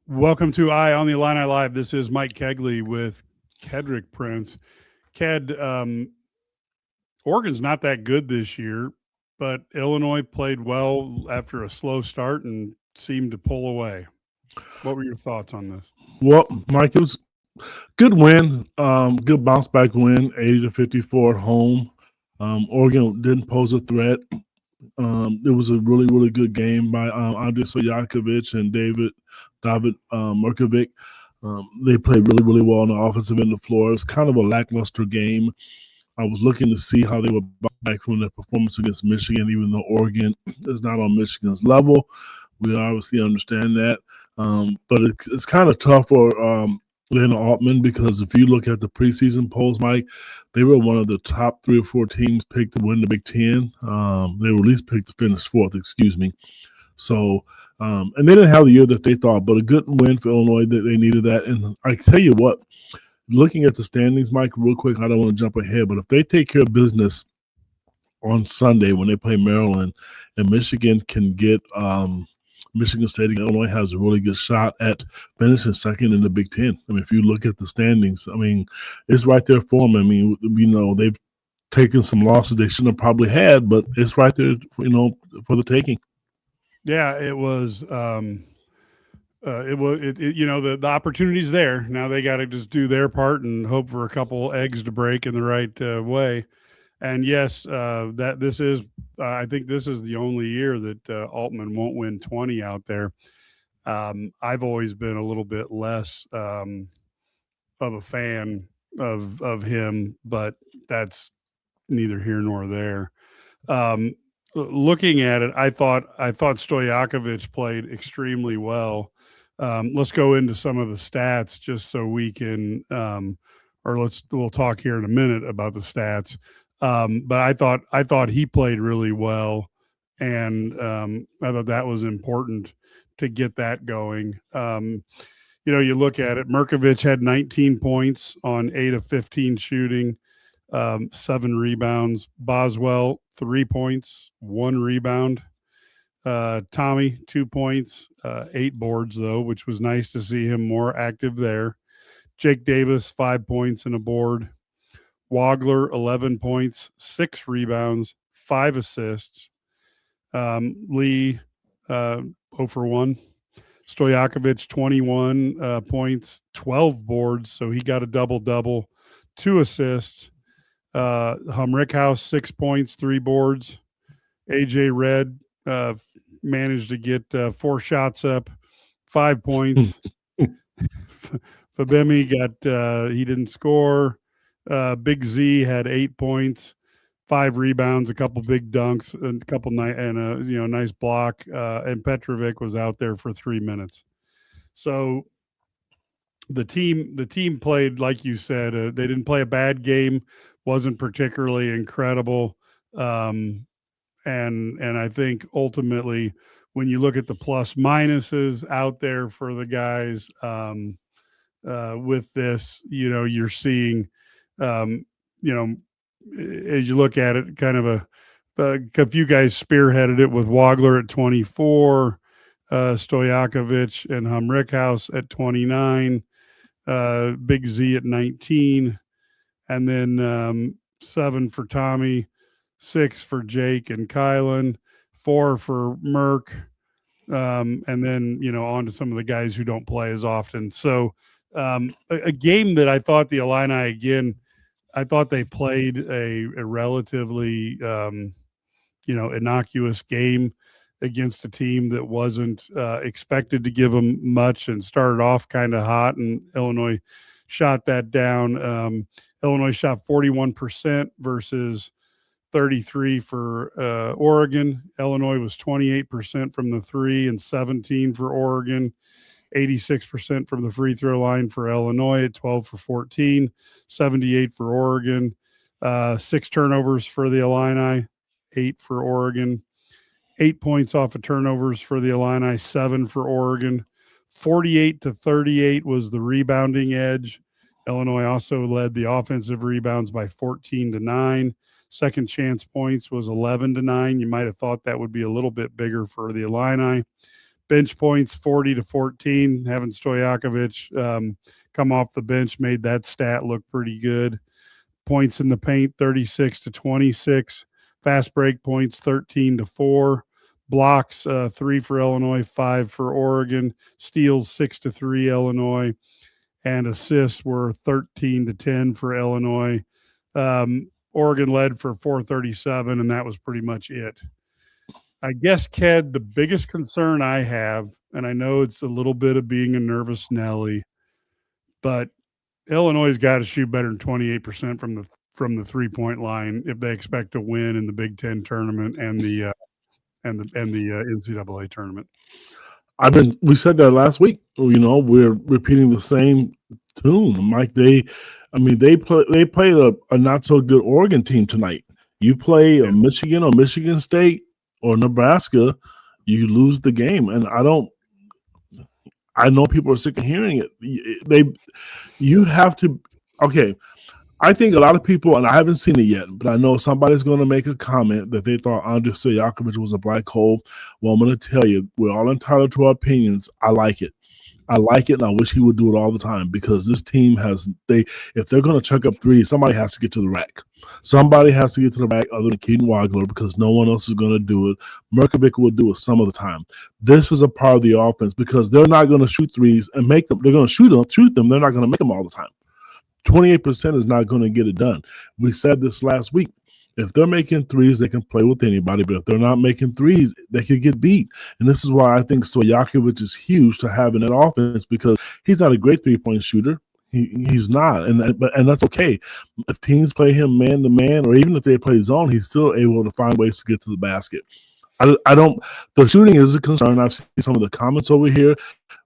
Welcome to Eye on the Illini Live. This is Mike Kegley with Kedrick Prince. Ked, Oregon's not that good this year, but Illinois played well after a slow start and seemed to pull away. What were your thoughts on this? Well, Mike, it was good win, good bounce back win, 80-54 at home. Oregon didn't pose a threat. It was a really, really good game by Andrei Stojakovic and David Merkovic. They played really, really well on the offensive end of the floor. It was kind of a lackluster game. I was looking to see how they would bounce back from their performance against Michigan, even though Oregon is not on Michigan's level. We obviously understand that. But it's kind of tough for Lena Altman because if you look at the preseason polls, Mike, they were one of the top 3 or 4 teams picked to win the Big Ten. They were at least picked to finish 4th, excuse me. So, and they didn't have the year that they thought, but a good win for Illinois. They needed that. And I tell you what, looking at the standings, Mike, real quick, I don't want to jump ahead, but if they take care of business on Sunday when they play Maryland and Michigan can get Michigan State and Illinois has a really good shot at finishing second in the Big Ten. I mean, if you look at the standings, I mean, it's right there for them. I mean, they've taken some losses they shouldn't have probably had, but it's right there, for the taking. Yeah, it was. The opportunity's there. Now they got to just do their part and hope for a couple eggs to break in the right way. And yes, that this is. I think this is the only year that Altman won't win 20 out there. I've always been a little bit less of a fan of him, but that's neither here nor there. Looking at it, I thought Stojakovic played extremely well. Let's go into some of the stats just so we can, we'll talk here in a minute about the stats. But I thought he played really well, and I thought that was important to get that going. You look at it. Merkovic had 19 points on 8 of 15 shooting, 7 rebounds. Boswell 3 points, 1 rebound. Tommy 2 points, 8 boards though, which was nice to see him more active there. Jake Davis 5 points and a board. Wagler, 11 points, 6 rebounds, 5 assists. Lee, 0 for 1. Stojakovic, 21 points, 12 boards, so he got a double-double, 2 assists. Rickhouse, 6 points, 3 boards. A.J. Red managed to get 4 shots up, 5 points. Fabemi he didn't score. Big Z had 8 points, 5 rebounds, a couple big dunks, and a nice block. And Petrovic was out there for 3 minutes. So the team played like you said. They didn't play a bad game. Wasn't particularly incredible. And I think ultimately, when you look at the plus minuses out there for the guys with this, you're seeing. As you look at it, kind of a few guys spearheaded it with Wagler at 24, Stojakovic and Rickhouse at 29, Big Z at 19, and then 7 for Tommy, 6 for Jake and Kylan, 4 for Merck, and then on to some of the guys who don't play as often. So a game that I thought the Illini again. I thought they played a relatively, innocuous game against a team that wasn't expected to give them much and started off kind of hot, and Illinois shot that down. Illinois shot 41% versus 33% for Oregon. Illinois was 28% from the 3 and 17% for Oregon. 86% from the free throw line for Illinois at 12 for 14, 78 for Oregon, 6 turnovers for the Illini, 8 for Oregon, 8 points off of turnovers for the Illini, 7 for Oregon, 48-38 was the rebounding edge. Illinois also led the offensive rebounds by 14-9. Second chance points was 11-9. You might have thought that would be a little bit bigger for the Illini. Bench points 40-14. Having Stojakovic come off the bench made that stat look pretty good. Points in the paint 36-26. Fast break points 13-4. Blocks 3 for Illinois, 5 for Oregon. Steals 6-3 Illinois, and assists were 13-10 for Illinois. Oregon led for 437, and that was pretty much it. I guess, Ked, the biggest concern I have, and I know it's a little bit of being a nervous Nelly, but Illinois has got to shoot better than 28% from the 3-point line if they expect to win in the Big Ten tournament and the NCAA tournament. We said that last week. We're repeating the same tune, Mike. They played a not so good Oregon team tonight. You play a Michigan or Michigan State or Nebraska, you lose the game. And I know people are sick of hearing it. You have to. Okay, I think a lot of people, and I haven't seen it yet, but I know somebody's going to make a comment that they thought Andrei Stojakovic was a black hole. Well, I'm going to tell you, we're all entitled to our opinions. I like it. And I wish he would do it all the time, because this team if they're going to chuck up threes, somebody has to get to the rack. Somebody has to get to the rack other than Keaton Wagler, because no one else is going to do it. Merkovic will do it some of the time. This is a part of the offense, because they're not going to shoot threes and make them. They're going to shoot them. They're not going to make them all the time. 28% is not going to get it done. We said this last week. If they're making threes, they can play with anybody. But if they're not making threes, they could get beat. And this is why I think Stojakovic is huge to have in that offense, because he's not a great three-point shooter. He's not, and that's okay. If teams play him man-to-man, or even if they play zone, he's still able to find ways to get to the basket. The shooting is a concern. I've seen some of the comments over here.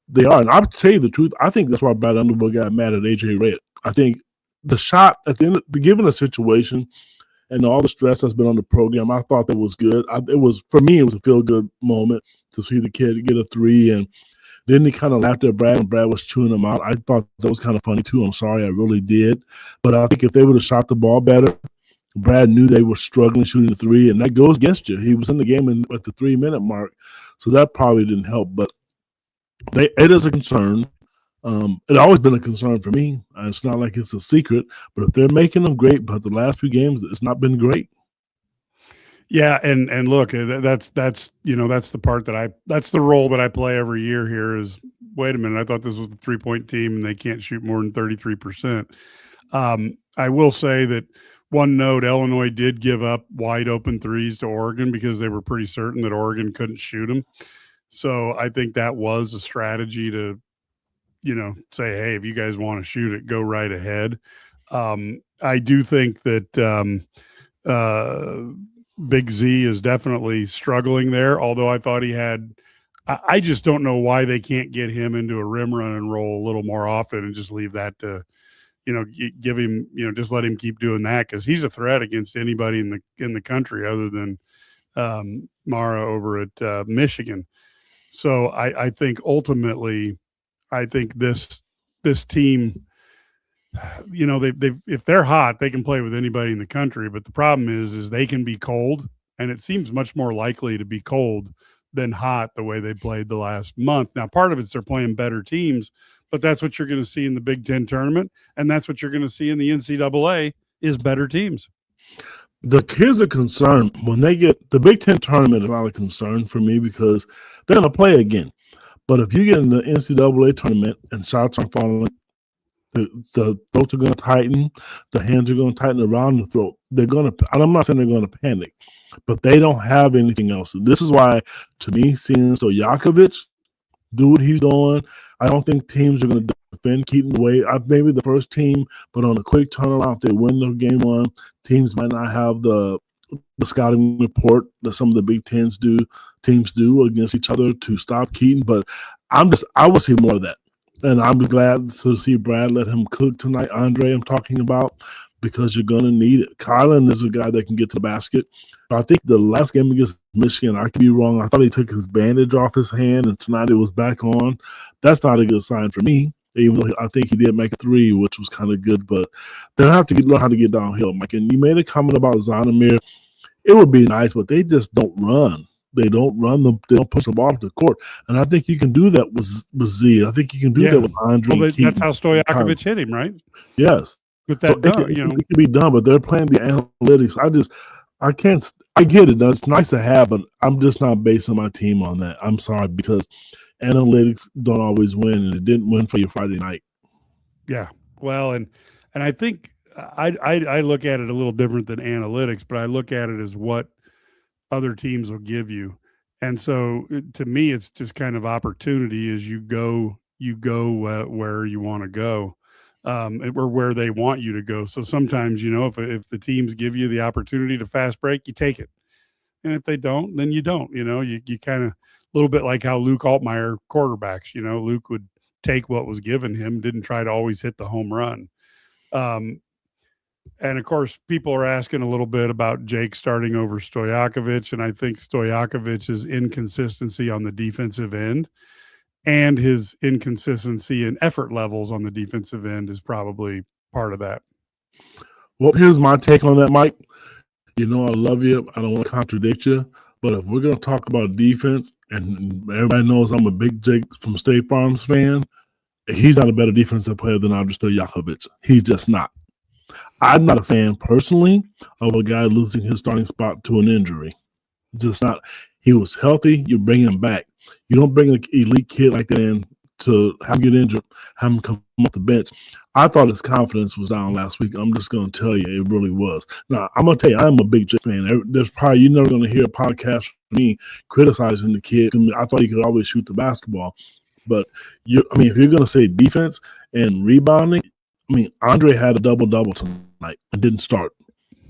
They are. And I'll tell you the truth, I think that's why Brad Underwood got mad at A.J. Redd. I think the shot at the end, given the situation and all the stress that's been on the program, I thought that was good. For me, it was a feel-good moment to see the kid get a three, and then he kind of laughed at Brad, and Brad was chewing him out. I thought that was kind of funny too. I'm sorry, I really did. But I think if they would have shot the ball better, Brad knew they were struggling shooting the three, and that goes against you. He was in the game at the 3-minute mark, so that probably didn't help. But it is a concern. It's always been a concern for me. It's not like it's a secret, but if they're making them great, but the last few games, it's not been great. Yeah, and look, that's the part that's the role that I play every year here is, wait a minute, I thought this was the 3-point team and they can't shoot more than 33%. I will say that one note, Illinois did give up wide open threes to Oregon because they were pretty certain that Oregon couldn't shoot them. So I think that was a strategy to, say, hey, if you guys want to shoot it, go right ahead. I do think that Big Z is definitely struggling there, although I thought I just don't know why they can't get him into a rim run and roll a little more often and just leave that to, give him, just let him keep doing that, because he's a threat against anybody in the country other than Mara over at Michigan. So I think ultimately, this team, if they're hot, they can play with anybody in the country. But the problem is they can be cold, and it seems much more likely to be cold than hot the way they played the last month. Now, part of it's they're playing better teams, but that's what you're going to see in the Big Ten tournament, and that's what you're going to see in the NCAA is better teams. Here's a concern. When they get the Big Ten tournament, is not a concern for me because they're going to play again. But if you get in the NCAA tournament and shots are falling, the throats are going to tighten, the hands are going to tighten around the throat. I'm not saying they're going to panic, but they don't have anything else. This is why, to me, seeing Stojakovic do what he's doing, I don't think teams are going to defend Keaton away. Maybe the first team, but on a quick turnaround, if they win the game one, teams might not have the scouting report that some of the Big Teams do against each other to stop Keaton. But I will see more of that. And I'm glad to see Brad let him cook tonight. Andre, I'm talking about, because you're going to need it. Kylan is a guy that can get to the basket. I think the last game against Michigan, I could be wrong. I thought he took his bandage off his hand, and tonight it was back on. That's not a good sign for me, even though I think he did make a three, which was kind of good. But they'll have to learn how to get downhill, Mike. And you made a comment about Zonomir. It would be nice, but they just don't run. They don't run them. They don't push the ball to the court. And I think you can do that with Z. I think you can do that with Andre. Well, that's how Stojakovic hit him, right? Yes. With that dunk, it can be done, but they're playing the analytics. I can't. I get it. It's nice to have, but I'm just not basing my team on that. I'm sorry, because analytics don't always win, and it didn't win for you Friday night. Yeah. Well, and I think I look at it a little different than analytics, but I look at it as what other teams will give you. And so to me, it's just kind of opportunity as you go where you want to go, or where they want you to go. So sometimes, if the teams give you the opportunity to fast break, you take it. And if they don't, then you don't. You kind of a little bit like how Luke Altmaier quarterbacks. Luke would take what was given him, didn't try to always hit the home run. And of course, people are asking a little bit about Jake starting over Stojakovic, and I think Stojakovic's inconsistency on the defensive end and his inconsistency in effort levels on the defensive end is probably part of that. Well, here's my take on that, Mike. I love you. I don't want to contradict you, but if we're going to talk about defense, and everybody knows I'm a big Jake from State Farms fan, he's not a better defensive player than Andre Stojakovic. He's just not. I'm not a fan personally of a guy losing his starting spot to an injury. Just not. He was healthy. You bring him back. You don't bring an elite kid like that in to have him get injured, have him come off the bench. I thought his confidence was down last week. I'm just going to tell you, it really was. Now, I'm going to tell you, I'm a big Jake fan. You're never going to hear a podcast from me criticizing the kid. I thought he could always shoot the basketball. But, if you're going to say defense and rebounding, Andre had a double-double tonight and didn't start.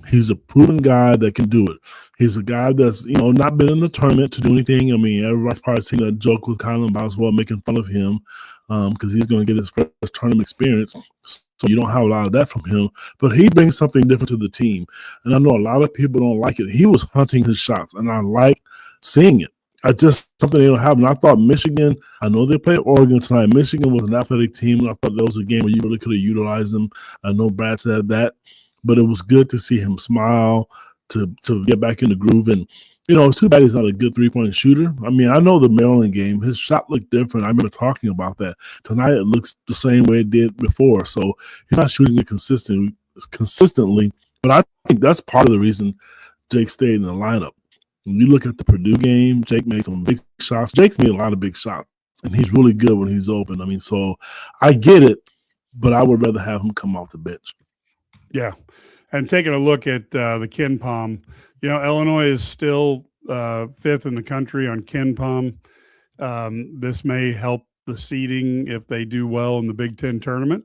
He's a proven guy that can do it. He's a guy that's, not been in the tournament to do anything. Everybody's probably seen that joke with Kylan Boswell making fun of him because he's going to get his first tournament experience. So you don't have a lot of that from him. But he brings something different to the team. And I know a lot of people don't like it. He was hunting his shots, and I like seeing it. It's just something they don't have. And I thought Michigan, I know they played Oregon tonight. Michigan was an athletic team. I thought that was a game where you really could have utilized them. I know Brad said that. But it was good to see him smile, to get back in the groove. And, it's too bad he's not a good three-point shooter. I know the Maryland game, his shot looked different. I remember talking about that. Tonight it looks the same way it did before. So he's not shooting it consistently. But I think that's part of the reason Jake stayed in the lineup. When you look at the Purdue game, Jake made some big shots. Jake's made a lot of big shots, and he's really good when he's open. So I get it, but I would rather have him come off the bench. Yeah. And taking a look at the KenPom, Illinois is still fifth in the country on KenPom. This may help the seeding if they do well in the Big Ten tournament,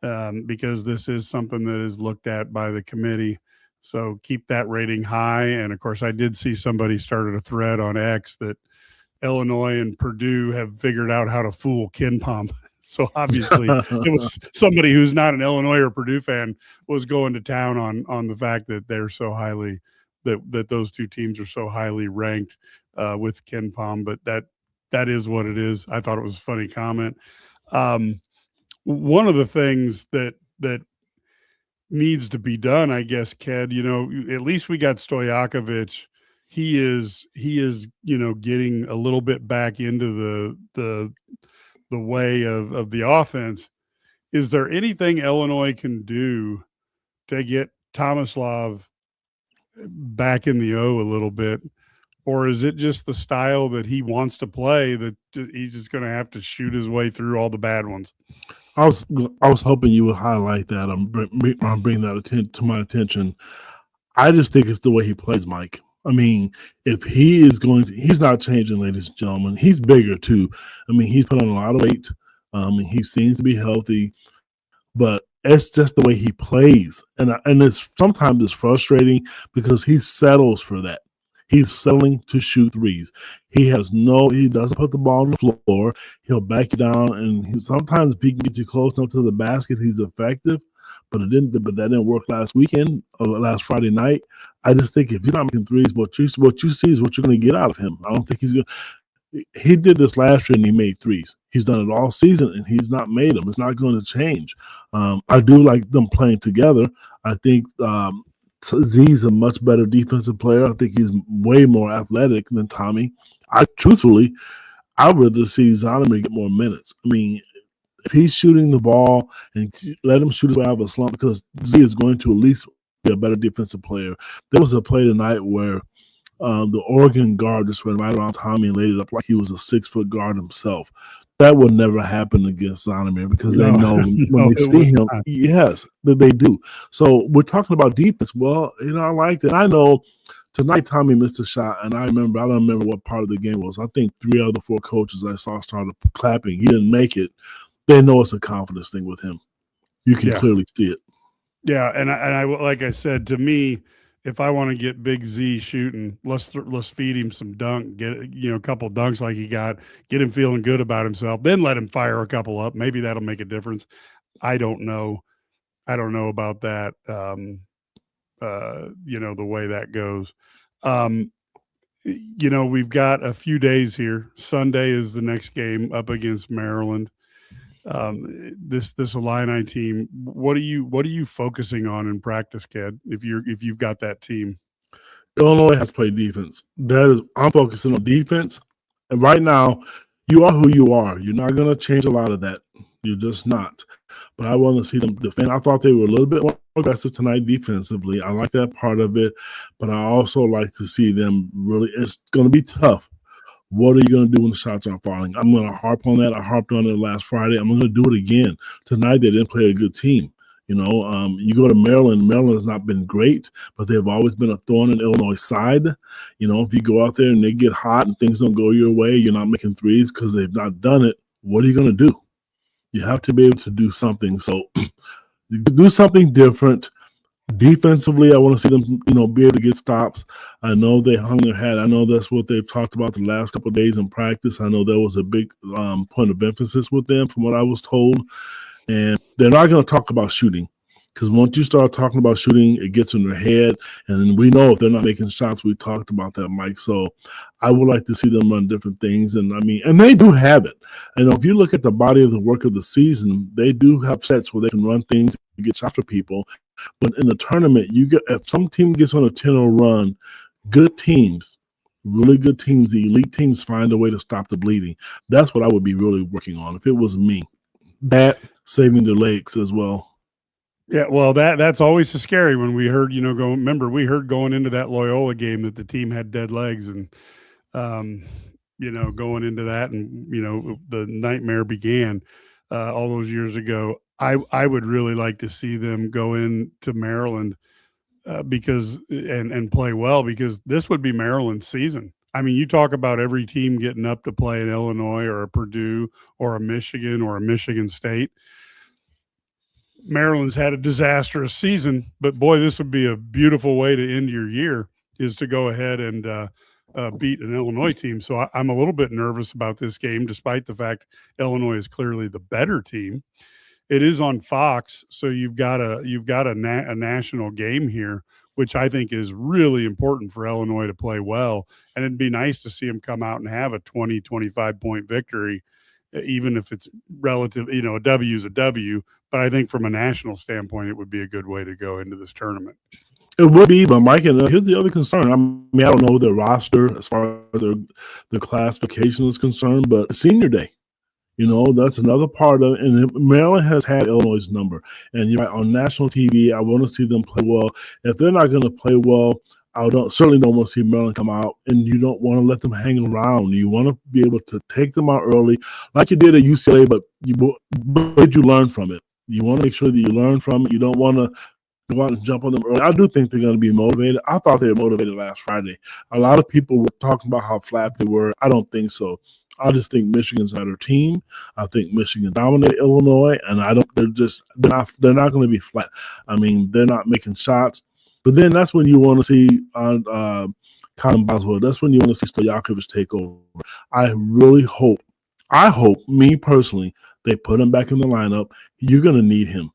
because this is something that is looked at by the committee. So keep that rating high. And, of course, I did see somebody started a thread on X that Illinois and Purdue have figured out how to fool KenPom. So obviously it was somebody who's not an Illinois or Purdue fan was going to town on the fact that they're so highly that those two teams are so highly ranked with KenPom. But that is what it is. I thought it was a funny comment. One of the things that needs to be done, I guess, Ked, at least we got Stojakovic. He is getting a little bit back into the way of the offense. Is there anything Illinois can do to get Tomislav back in the O a little bit? Or is it just the style that he wants to play that he's just going to have to shoot his way through all the bad ones? I was hoping you would highlight that. I'm bringing that to my attention. I just think it's the way he plays, Mike. If he is he's not changing, ladies and gentlemen. He's bigger too. He's put on a lot of weight. He seems to be healthy, but it's just the way he plays, and sometimes it's frustrating because he settles for that. He's settling to shoot threes. He doesn't put the ball on the floor. He'll back you down, and sometimes if he can get you close enough to the basket, he's effective. But that didn't work last Friday night. I just think if you're not making threes, what you see is what you're going to get out of him. I don't think he's going. He did this last year and he made threes. He's done it all season and he's not made them. It's not going to change. I do like them playing together. I think Z's a much better defensive player. I think he's way more athletic than Tommy. Truthfully, I'd rather see Zonovan get more minutes. I mean, if he's shooting the ball and let him shoot his way out of a slump, because Z is going to at least be a better defensive player. There was a play tonight where the Oregon guard just went right around Tommy and laid it up like he was a 6-foot guard himself. That would never happen against Zonovan because they know when they see him, yes, that they do. So we're talking about defense. Well, I like that. I know tonight Tommy missed a shot, and I don't remember what part of the game it was. I think 3 out of the 4 coaches I saw started clapping. He didn't make it. They know it's a confidence thing with him. You can clearly see it. Yeah, and I like I said, to me, if I want to get Big Z shooting, let's feed him some dunk, get a couple dunks like he got, get him feeling good about himself, then let him fire a couple up. Maybe that'll make a difference. I don't know about that. The way that goes. We've got a few days here. Sunday is the next game up against Maryland. This Illini team, what are you focusing on in practice, Ked, if you've got that team? Illinois has played defense. I'm focusing on defense. And right now, you are who you are. You're not going to change a lot of that. You're just not. But I want to see them defend. I thought they were a little bit more aggressive tonight defensively. I like that part of it. But I also like to see them really – it's going to be tough. What are you going to do when the shots aren't falling? I'm going to harp on that. I harped on it last Friday. I'm going to do it again. Tonight, they didn't play a good team. You go to Maryland. Maryland has not been great, but they've always been a thorn in Illinois' side. If you go out there and they get hot and things don't go your way, you're not making threes because they've not done it. What are you going to do? You have to be able to do something. So do something different. Defensively, I want to see them, be able to get stops. I know they hung their hat. I know that's what they've talked about the last couple of days in practice. I know there was a big point of emphasis with them from what I was told. And they're not going to talk about shooting because once you start talking about shooting, it gets in their head. And we know if they're not making shots, we talked about that, Mike. So I would like to see them run different things. And they do have it. If you look at the body of the work of the season, they do have sets where they can run things and get shots for people. But in the tournament, if some team gets on a 10-0 run, good teams, really good teams, the elite teams find a way to stop the bleeding. That's what I would be really working on if it was me. That saving their legs as well. Yeah, well, that's always so scary when we heard, we heard going into that Loyola game that the team had dead legs and, going into that and, the nightmare began all those years ago. I would really like to see them go into Maryland because play well because this would be Maryland's season. I mean, you talk about every team getting up to play in Illinois or a Purdue or a Michigan or a Michigan State. Maryland's had a disastrous season, but boy, this would be a beautiful way to end your year is to go ahead and beat an Illinois team. So I'm a little bit nervous about this game, despite the fact Illinois is clearly the better team. It is on Fox, so you've got a national game here, which I think is really important for Illinois to play well. And it'd be nice to see them come out and have a 20, 25-point victory, even if it's relative, a W is a W. But I think from a national standpoint, it would be a good way to go into this tournament. It would be, but Mike, and here's the other concern. I don't know their roster as far as their classification is concerned, but senior day. That's another part of it. And Maryland has had Illinois' number. And you're right, on national TV, I want to see them play well. If they're not going to play well, certainly don't want to see Maryland come out, and you don't want to let them hang around. You want to be able to take them out early, like you did at UCLA, but did you learn from it? You want to make sure that you learn from it. You don't want to go out and jump on them early. I do think they're going to be motivated. I thought they were motivated last Friday. A lot of people were talking about how flat they were. I don't think so. I just think Michigan's a better team. I think Michigan dominated Illinois, and they're not going to be flat. I mean, they're not making shots. But then that's when you want to see Colin Boswell. That's when you want to see Stojakovic take over. I hope, me personally, they put him back in the lineup. You're going to need him.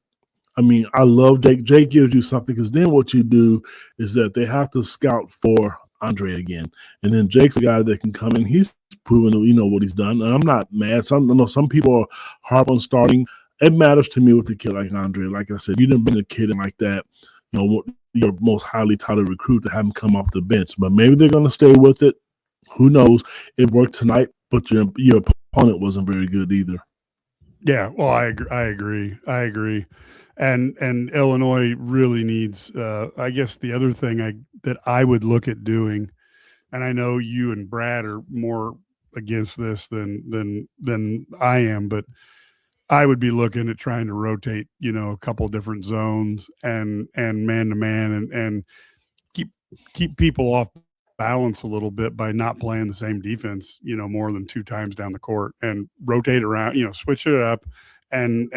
I mean, I love Jake. Jake gives you something because then what you do is that they have to scout for Andre again. And then Jake's a guy that can come in. He's proven, what he's done. And I'm not mad. Some people are hard on starting. It matters to me with a kid like Andre. Like I said, you didn't bring a kid in like that. You your most highly touted recruit to have him come off the bench. But maybe they're going to stay with it. Who knows? It worked tonight, but your opponent wasn't very good either. Yeah, well, I agree. And Illinois really needs. I guess the other thing that I would look at doing, and I know you and Brad are more against this than I am, but I would be looking at trying to rotate, a couple different zones and man to man and keep people off balance a little bit by not playing the same defense, more than 2 times down the court, and rotate around, switch it up and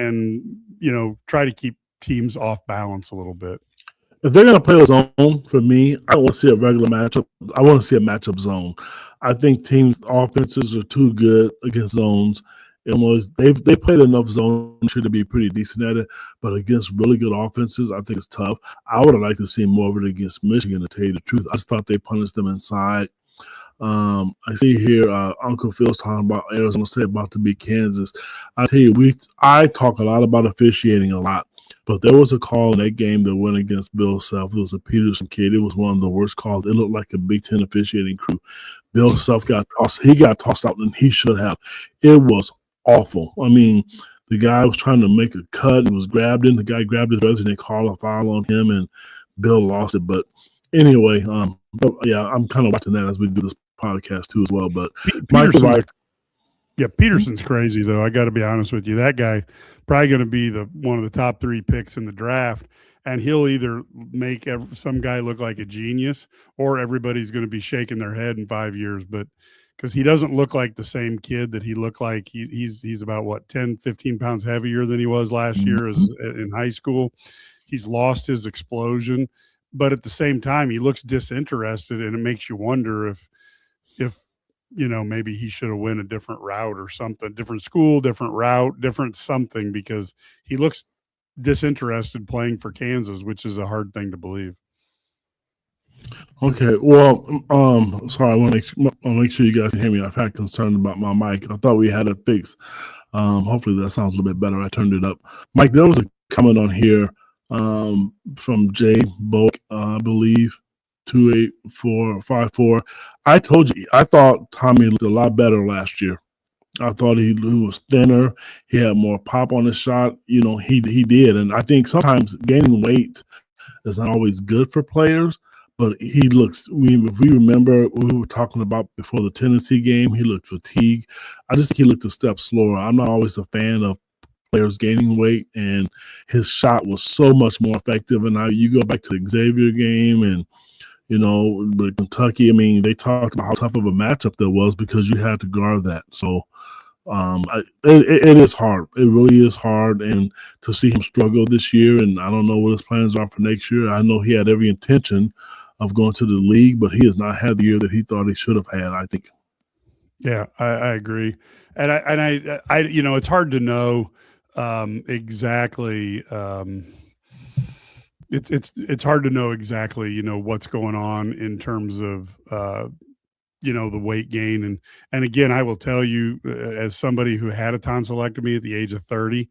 try to keep teams off balance a little bit. If they're going to play a zone, for me, I don't want to see a regular matchup. I want to see a matchup zone. I think teams' offenses are too good against zones. They played enough zones to be pretty decent at it, but against really good offenses, I think it's tough. I would have liked to see more of it against Michigan, to tell you the truth. I just thought they punished them inside. I see here Uncle Phil's talking about Arizona State about to beat Kansas. I tell you, I talk a lot about officiating a lot, but there was a call in that game that went against Bill Self. It was a Peterson kid. It was one of the worst calls. It looked like a Big Ten officiating crew. Bill Self got tossed. He got tossed out, and he should have. It was awful. I mean, the guy was trying to make a cut and was grabbed in. The guy grabbed his jersey and they called a foul on him, and Bill lost it. But anyway, yeah, I'm kind of watching that as we do this podcast too as well. But Peterson's crazy though. I got to be honest with you. That guy probably going to be one of the top 3 picks in the draft, and he'll either make some guy look like a genius, or everybody's going to be shaking their head in 5 years. But because he doesn't look like the same kid that he looked like. He's about 10, 15 pounds heavier than he was last year in high school. He's lost his explosion, but at the same time, he looks disinterested, and it makes you wonder if maybe he should have went a different route or something, different school, different route, different something, because he looks disinterested playing for Kansas, which is a hard thing to believe. Okay, well, sorry, I want to make sure you guys can hear me. I've had concern about my mic. I thought we had it fixed. Hopefully that sounds a little bit better. I turned it up. Mike, there was a comment on here from Jay Boak, I believe, 28454. I told you, I thought Tommy looked a lot better last year. I thought he was thinner. He had more pop on his shot. He did. And I think sometimes gaining weight is not always good for players. But he looks, if we remember, we were talking about before the Tennessee game, he looked fatigued. I just think he looked a step slower. I'm not always a fan of players gaining weight, and his shot was so much more effective. And now you go back to the Xavier game and, with Kentucky, I mean, they talked about how tough of a matchup that was because you had to guard that. So it is hard. It really is hard. And to see him struggle this year, and I don't know what his plans are for next year. I know he had every intention of going to the league, but he has not had the year that he thought he should have had, I think. Yeah, I agree. And I it's hard to know exactly. It's hard to know exactly, what's going on in terms of, the weight gain. And again, I will tell you, as somebody who had a tonsillectomy at the age of 30,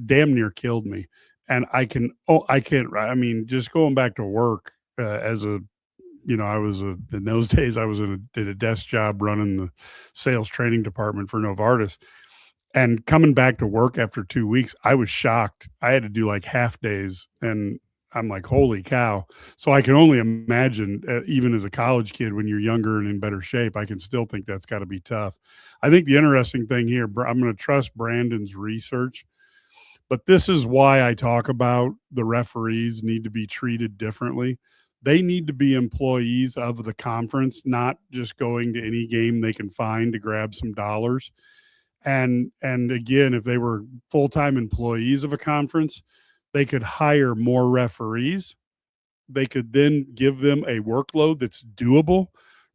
damn near killed me. And I mean, just going back to work, I was in those days, I was in a desk job running the sales training department for Novartis, and coming back to work after 2 weeks, I was shocked. I had to do like half days, and I'm like, holy cow. So I can only imagine, even as a college kid, when you're younger and in better shape, I can still think that's got to be tough. I think the interesting thing here, I'm going to trust Brandon's research, but this is why I talk about the referees need to be treated differently. They need to be employees of the conference, not just going to any game they can find to grab some dollars. And again, if they were full-time employees of a conference, they could hire more referees. They could then give them a workload that's doable.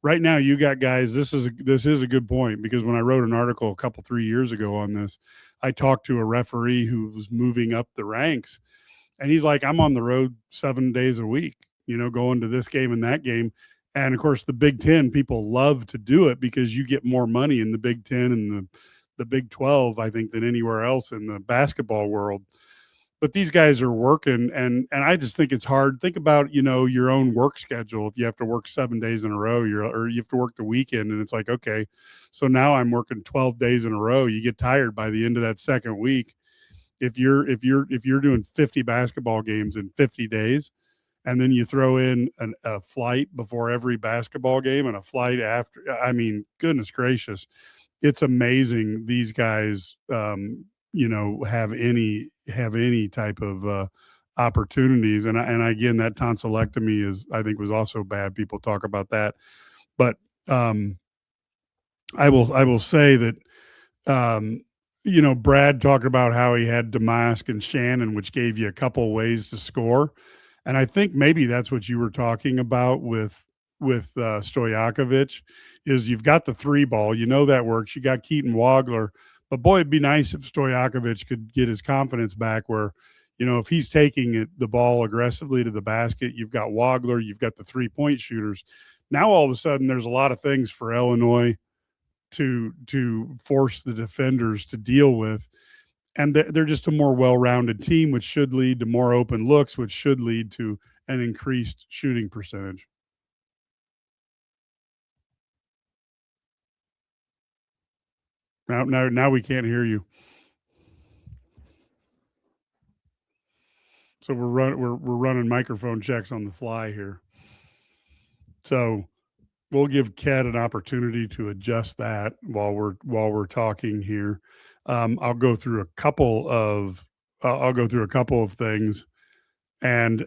Right now, you got guys, this is a good point, because when I wrote an article 3 years ago on this, I talked to a referee who was moving up the ranks, and he's like, I'm on the road 7 days a week, going to this game and that game. And of course, the Big Ten, people love to do it because you get more money in the Big Ten and the Big 12, I think, than anywhere else in the basketball world. but these guys are working, and I just think it's hard. Think about, your own work schedule. If you have to work 7 days in a row, or you have to work the weekend, and it's like, okay, so now I'm working 12 days in a row. You get tired by the end of that second week. If you're doing 50 basketball games in 50 days, and then you throw in a flight before every basketball game and a flight after, I mean, goodness gracious, it's amazing these guys, have any type of opportunities. And again, that tonsillectomy I think was also bad. People talk about that, but I will say that, Brad talked about how he had Damask and Shannon, which gave you a couple ways to score. And I think maybe that's what you were talking about with Stojakovic, is you've got the 3 ball, that works. You got Keaton Wagler, but boy, it'd be nice if Stojakovic could get his confidence back where, if he's taking the ball aggressively to the basket, you've got Wagler, you've got the 3-point shooters. Now all of a sudden there's a lot of things for Illinois to force the defenders to deal with. And they're just a more well-rounded team, which should lead to more open looks, which should lead to an increased shooting percentage. Now we can't hear you. So we're running microphone checks on the fly here. So we'll give Ked an opportunity to adjust that while we're talking here. I'll go through a couple of things, and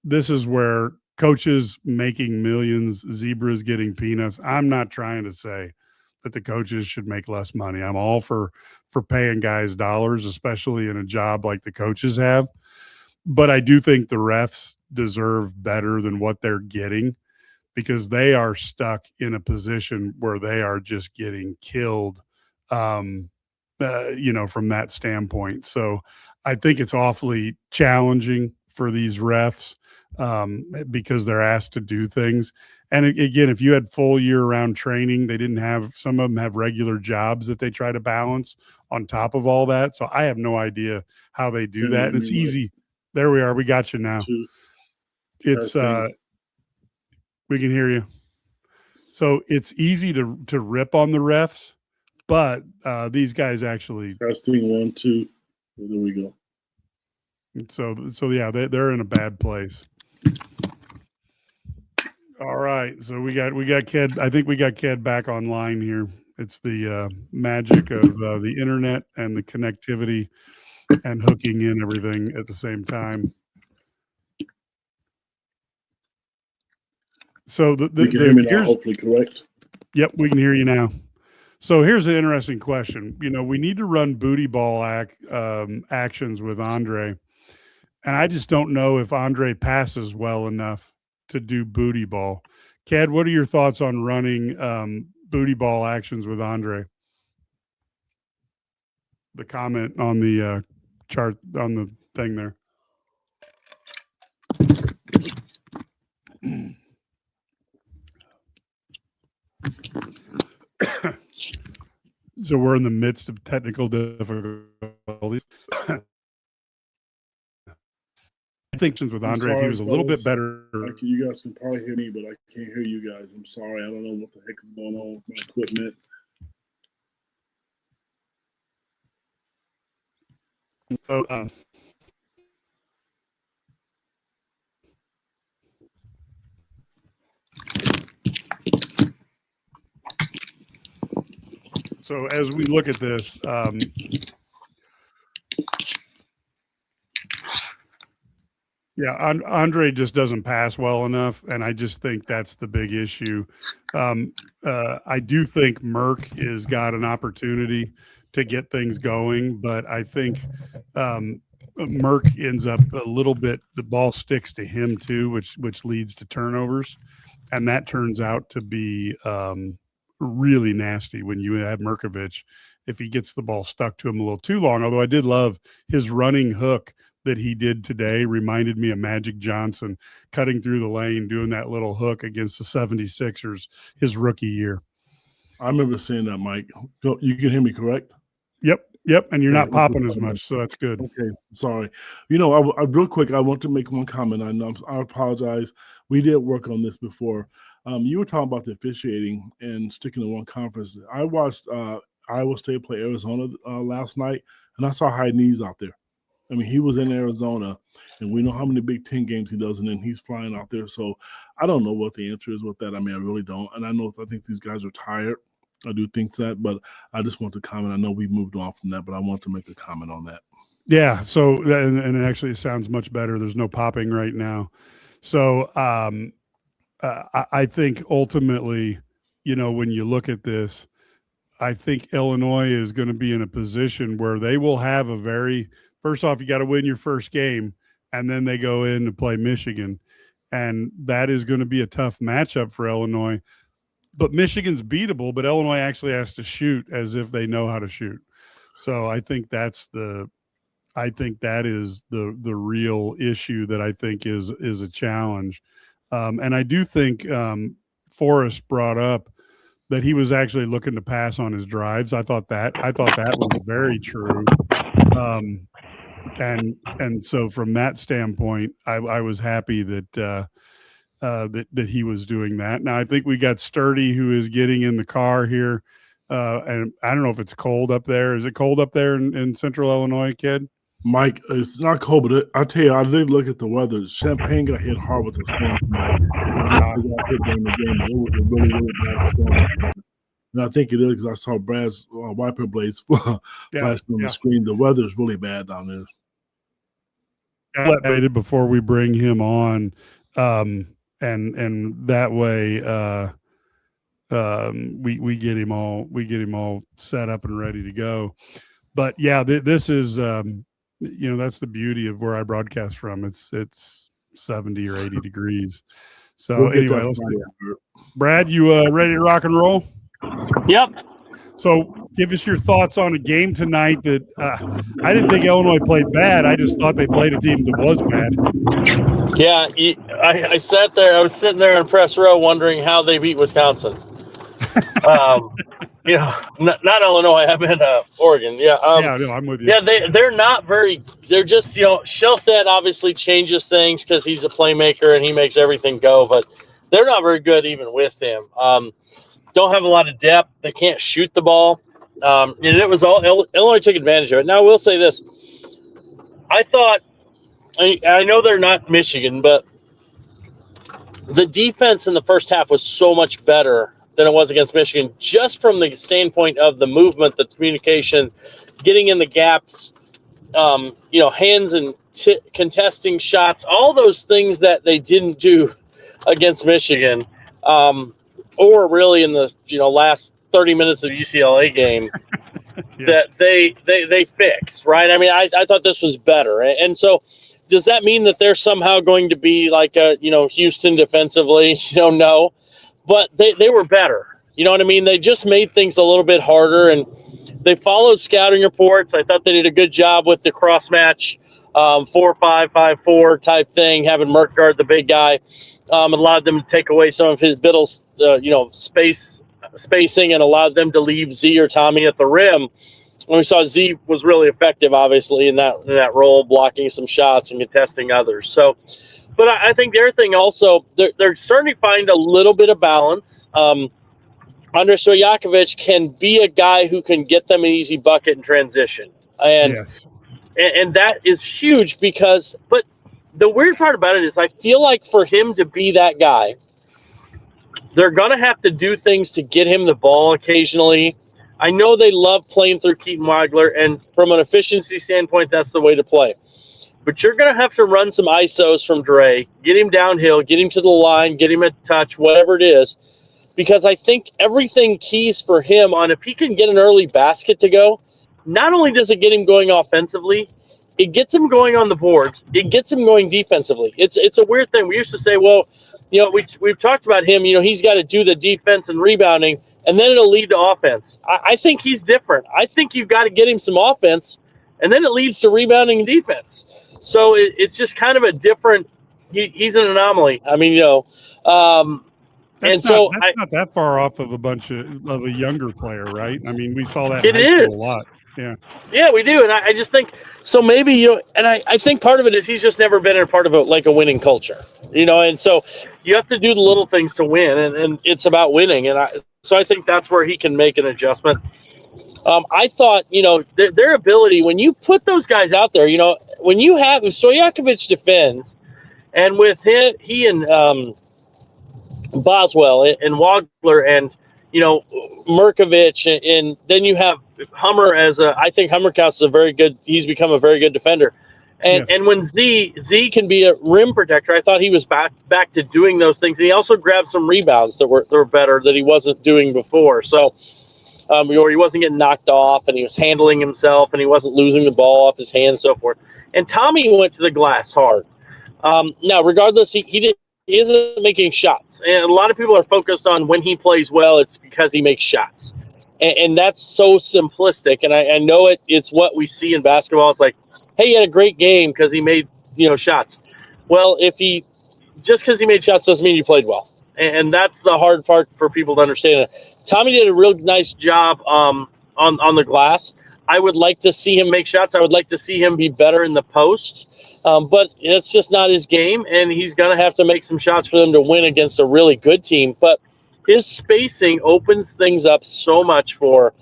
this is where coaches making millions, zebras getting peanuts. I'm not trying to say that the coaches should make less money. I'm all for paying guys dollars, especially in a job like the coaches have. But I do think the refs deserve better than what they're getting, because they are stuck in a position where they are just getting killed, from that standpoint. So I think it's awfully challenging for these refs, because they're asked to do things. And again, if you had full year-round training, some of them have regular jobs that they try to balance on top of all that. So I have no idea how they do that. And it's easy. There we are. We got you now. It's we can hear you. So it's easy to rip on the refs, but these guys actually testing 1 2. There we go. So yeah, they're in a bad place. All right, so we got Ked. I think we got Ked back online here. It's the magic of the internet and the connectivity and hooking in everything at the same time. So you can hear me now, hopefully correct. Yep, we can hear you now. So here's an interesting question. We need to run booty ball actions with Andre, and I just don't know if Andre passes well enough to do booty ball. Ked, what are your thoughts on running booty ball actions with Andre? The comment on the chart on the thing there. So we're in the midst of technical difficulties. I think with Andre, if he was a little bit better. You guys can probably hear me, but I can't hear you guys. I'm sorry. I don't know what the heck is going on with my equipment. So as we look at this, Andre just doesn't pass well enough, and I just think that's the big issue. I do think Merck has got an opportunity to get things going, but I think Merck ends up a little bit, the ball sticks to him too, which leads to turnovers, and that turns out to be really nasty when you have Merkovich, if he gets the ball stuck to him a little too long. Although I did love his running hook that he did today, reminded me of Magic Johnson cutting through the lane, doing that little hook against the 76ers his rookie year. I remember seeing that, Mike. You can hear me, correct? Yep. Yep, and you're Yeah, not popping as much, so that's good. Okay, sorry. I real quick, I want to make one comment. I apologize. We did work on this before. You were talking about the officiating and sticking to one conference. I watched Iowa State play Arizona last night, and I saw high knees out there. I mean, he was in Arizona, and we know how many Big Ten games he does, and then he's flying out there. So I don't know what the answer is with that. I mean, I really don't. And I think these guys are tired. I do think that, but I just want to comment. I know we moved on from that, but I want to make a comment on that. Yeah. So, and actually, it sounds much better. There's no popping right now. So, I think ultimately, when you look at this, I think Illinois is going to be in a position where they will have first off, you got to win your first game, and then they go in to play Michigan. And that is going to be a tough matchup for Illinois. But Michigan's beatable, but Illinois actually has to shoot as if they know how to shoot. So I think that is the real issue that I think is a challenge. And I do think Forrest brought up that he was actually looking to pass on his drives. I thought that was very true. And so from that standpoint, I was happy that he was doing that. Now I think we got Sturdy, who is getting in the car here. And I don't know if it's cold up there. Is it cold up there in central Illinois, Ked? Mike, it's not cold, but I tell you, I did look at the weather. Champaign got hit hard with the storm tonight. Got hit during the game. It was a really, really bad storm. And I think it is because I saw Brad's wiper blades flashing on the screen. The weather is really bad down there. Waited before we bring him on, and that way we get him all set up and ready to go. But yeah, this is that's the beauty of where I broadcast from. It's 70 or 80 degrees. So anyway, Brad, you ready to rock and roll? Yep. So give us your thoughts on a game tonight that I didn't think Illinois played bad. I just thought they played a team that was bad. Yeah, I sat there. I was sitting there in press row wondering how they beat Wisconsin. Not Illinois. I meant Oregon. Yeah. I'm with you. Yeah, they're not very. They're just Shelfted obviously changes things because he's a playmaker and he makes everything go. But they're not very good even with him. Don't have a lot of depth. They can't shoot the ball. And it was all Illinois took advantage of it. Now I will say this. I thought I know they're not Michigan, but the defense in the first half was so much better than it was against Michigan, just from the standpoint of the movement, the communication, getting in the gaps, hands and contesting shots, all those things that they didn't do against Michigan, or really in the last 30 minutes of the UCLA game. That they fixed, right? I mean, I thought this was better. And so does that mean that they're somehow going to be like Houston defensively? No. But they were better. You know what I mean? They just made things a little bit harder, and they followed scouting reports. I thought they did a good job with the cross match, 4-5-5-4 type thing, having Merck guard the big guy. Allowed them to take away some of his Biddle's spacing, and allowed them to leave Z or Tommy at the rim. And we saw Z was really effective, obviously, in that role, blocking some shots and contesting others. So, but I think the other thing also, they're starting to find a little bit of balance. Andrej Stojakovic can be a guy who can get them an easy bucket in transition. And that is huge but the weird part about it is I feel like for him to be that guy, they're going to have to do things to get him the ball occasionally. I know they love playing through Keaton Wagler, and from an efficiency standpoint, that's the way to play. But you're going to have to run some ISOs from Dre, get him downhill, get him to the line, get him a touch, whatever it is, because I think everything keys for him on if he can get an early basket to go, not only does it get him going offensively, it gets him going on the boards, it gets him going defensively. It's a weird thing. We used to say, well, we've talked about him, he's got to do the defense and rebounding, and then it'll lead to offense. I think he's different. I think you've got to get him some offense, and then it leads to rebounding and defense. So it's just kind of a different he's an anomaly. I mean, that's not that far off of a bunch of a younger player, right? I mean, we saw that in high school a lot. Yeah, we do. And I just think, so maybe, and I think part of it is he's just never been a part of a winning culture, and so you have to do the little things to win, and it's about winning. And so I think that's where he can make an adjustment. I thought, their ability, when you put those guys out there, when you have Stojakovic defends, and with he and Boswell and Wagler and, Merkovich, and then you have Hummer I think Hummer counts as he's become a very good defender. And Yes. and when Z can be a rim protector, I thought he was back to doing those things. And he also grabbed some rebounds that were better that he wasn't doing before. So, he wasn't getting knocked off, and he was handling himself, and he wasn't losing the ball off his hands, and so forth. And Tommy went to the glass hard. Now, regardless, he isn't making shots. And a lot of people are focused on when he plays well, it's because he makes shots. And that's so simplistic. And I know it's what we see in basketball. It's like, hey, he had a great game because he made, shots. Well, just because he made shots doesn't mean he played well. And that's the hard part for people to understand. Tommy did a real nice job on the glass. I would like to see him make shots. I would like to see him be better in the post. But it's just not his game, and he's going to have to make some shots for them to win against a really good team. But his spacing opens things up so much for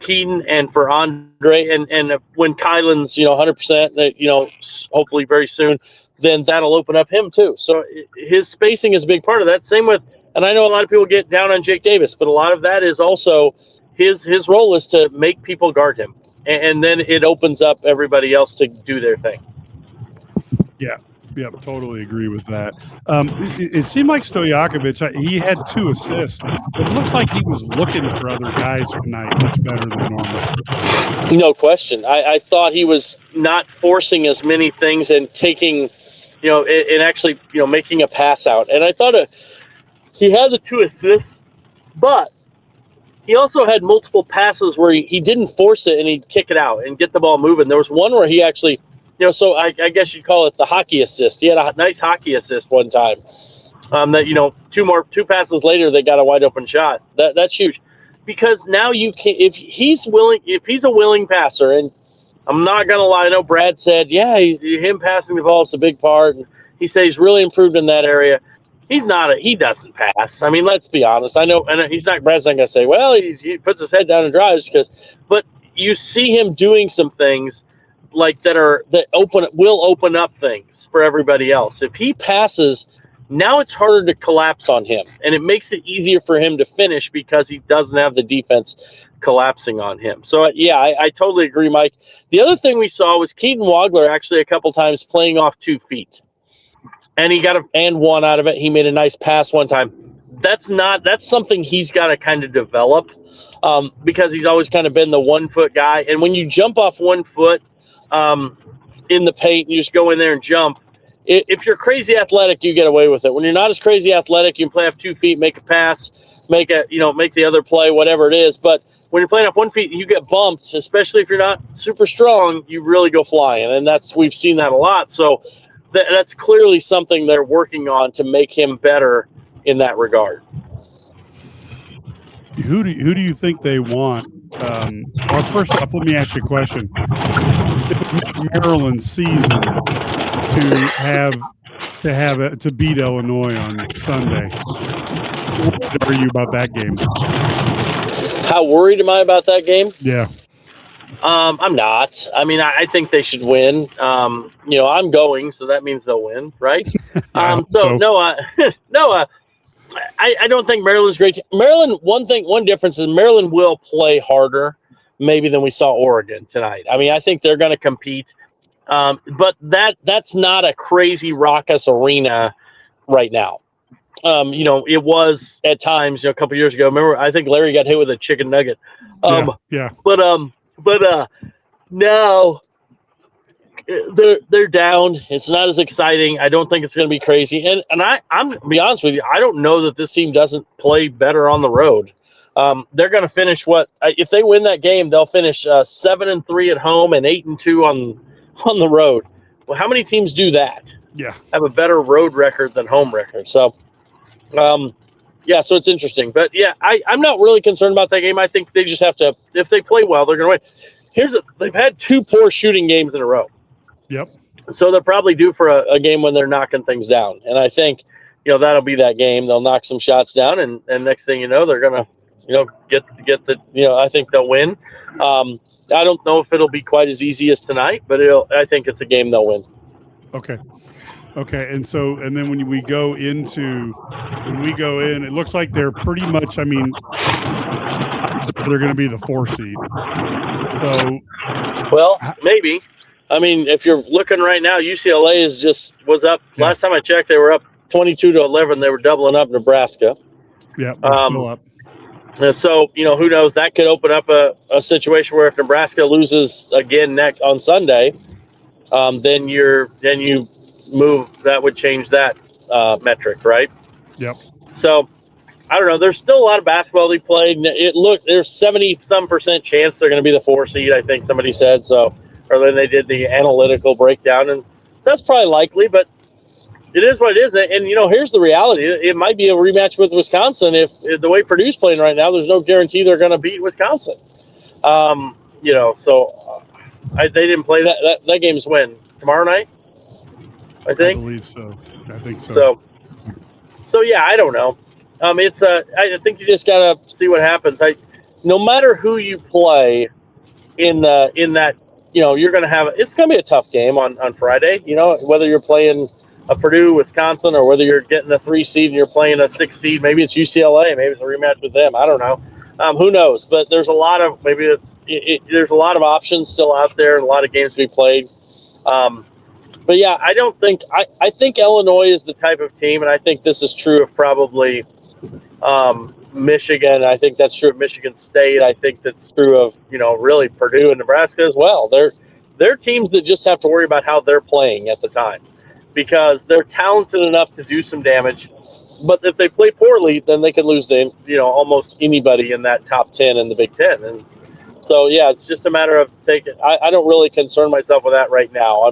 Keaton and for Andre. And when Kylan's, 100%, hopefully very soon, then that'll open up him too. So his spacing is a big part of that. Same with, and I know a lot of people get down on Jake Davis, but a lot of that is also his role is to make people guard him. And then it opens up everybody else to do their thing. Yeah, totally agree with that. It seemed like Stojakovic, he had 2 assists, but it looks like he was looking for other guys tonight much better than normal. No question. I thought he was not forcing as many things and taking, and actually, making a pass out. And I thought he had the 2 assists, but he also had multiple passes where he didn't force it and he'd kick it out and get the ball moving. There was one where he actually, so I guess you'd call it the hockey assist. He had a nice hockey assist one time. That 2 passes later, they got a wide open shot. That's huge, because now you can, if he's a willing passer, and I'm not gonna lie, I know Brad said, him passing the ball is a big part, and he said he's really improved in that area. He doesn't pass. I mean, let's be honest. I know, and Brad's not gonna say, well, he puts his head down and drives, but you see him doing some things like will open up things for everybody else. If he passes, now it's harder to collapse on him, and it makes it easier for him to finish because he doesn't have the defense collapsing on him. So I totally agree, Mike. The other thing we saw was Keaton Wagler actually a couple times playing off 2 feet, and he got one out of it. He made a nice pass one time. That's something he's got to kind of develop, because he's always kind of been the 1 foot guy. And when you jump off 1 foot, in the paint, you just go in there and jump. If you're crazy athletic, you get away with it. When you're not as crazy athletic, you can play off 2 feet, make a pass, make the other play, whatever it is. But when you're playing off 1 feet, you get bumped, especially if you're not super strong, you really go flying. And we've seen that a lot. So that's clearly something they're working on to make him better in that regard. Who do you think they want? Well, first off, let me ask you a question. Maryland's season to beat Illinois on Sunday. What are you about that game? How worried am I about that game? Yeah. I'm not. I mean, I think they should win. I'm going, so that means they'll win, right? I don't think Maryland's great. Maryland, one difference is Maryland will play harder maybe than we saw Oregon tonight. I mean, I think they're going to compete. But that's not a crazy raucous arena right now. It was at times, a couple years ago. Remember, I think Larry got hit with a chicken nugget. Yeah. But now they're down. It's not as exciting. I don't think it's going to be crazy. And I'm to be honest with you, I don't know that this team doesn't play better on the road. They're going to finish if they win that game, they'll finish 7-3 at home and 8-2 on the road. Well, how many teams do that? Yeah. Have a better road record than home record. So, so it's interesting. But, I'm not really concerned about that game. I think they just have to – if they play well, they're going to win. they've had 2 poor shooting games in a row. Yep. So they're probably due for a game when they're knocking things down. And I think, that'll be that game. They'll knock some shots down, and next thing you know, they're going to, get the, I think they'll win. I don't know if it'll be quite as easy as tonight, but I think it's a game they'll win. Okay. And then when we go in, it looks like they're pretty much, they're going to be the 4 seed. So, well, maybe. If you're looking right now, UCLA was up. Yeah. Last time I checked, they were up 22-11. They were doubling up Nebraska. Yeah, they're still up. And so, who knows? That could open up a situation where if Nebraska loses again next on Sunday, then you move. That would change that metric, right? Yep. So, I don't know. There's still a lot of basketball to be played. There's 70-some% chance they're going to be the 4 seed. I think somebody said so. Or then they did the analytical breakdown, and that's probably likely, but it is what it is. And, here's the reality. It might be a rematch with Wisconsin. If the way Purdue's playing right now, there's no guarantee they're going to beat Wisconsin. So they didn't play that game's when? Tomorrow night? I think? I believe so. I think so. So yeah, I don't know. I think you just got to see what happens. No matter who you play in that, you're going to have – it's going to be a tough game on Friday, whether you're playing a Purdue, Wisconsin, or whether you're getting a 3 seed and you're playing a 6 seed. Maybe it's UCLA. Maybe it's a rematch with them. I don't know. Who knows? But there's a lot of – there's a lot of options still out there and a lot of games to be played. But, yeah, I don't think – I think Illinois is the type of team, and I think this is true of probably Michigan. I think that's true of Michigan State. I think that's true of, really Purdue and Nebraska as well. They're teams that just have to worry about how they're playing at the time because they're talented enough to do some damage. But if they play poorly, then they could lose to, almost anybody in that top 10 in the Big Ten. And so, yeah, it's just a matter of taking – I don't really concern myself with that right now.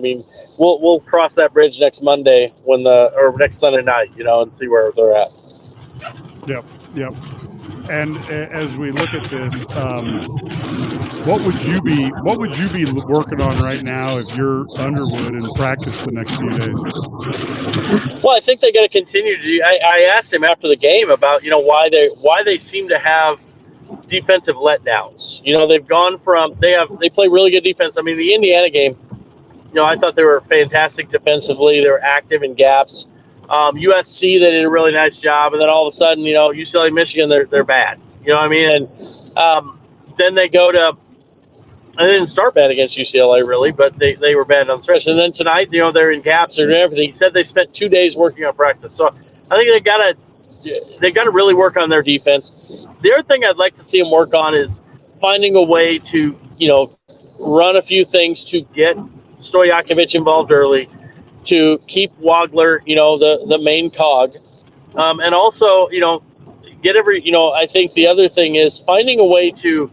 We'll cross that bridge next Monday or next Sunday night, and see where they're at. Yep. And as we look at this, what would you be working on right now if you're Underwood in practice the next few days? Well, I think they got to continue to. I asked him after the game about why they seem to have defensive letdowns. They've gone from they play really good defense. The Indiana game, I thought they were fantastic defensively. They were active in gaps. USC, they did a really nice job, and then all of a sudden, UCLA, Michigan, they're bad. And then they go to. I didn't start bad against UCLA really, but they were bad on stretch. And then tonight, they're in gaps and everything. He said they spent 2 days working on practice, so I think they got to really work on their defense. The other thing I'd like to see them work on is finding a way to run a few things to get Stojakovic involved early, to keep Wagler, the main cog, and also, get I think the other thing is finding a way to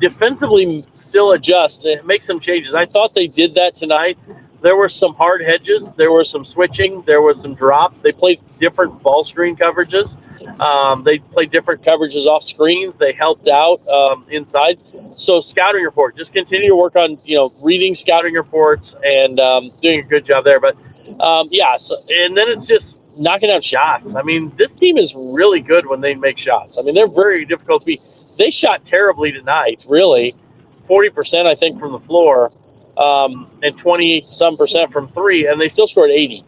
defensively still adjust and make some changes. I thought they did that tonight. There were some hard hedges. There was some switching. There was some drop. They played different ball screen coverages. They played different coverages off screens. They helped out inside. So scouting report, just continue to work on, reading scouting reports and doing a good job there. But, so, and then it's just knocking out shots. This team is really good when they make shots. They're very difficult to beat. They shot terribly tonight, really. 40%, I think, from the floor and 20-some% from three, and they still scored 80.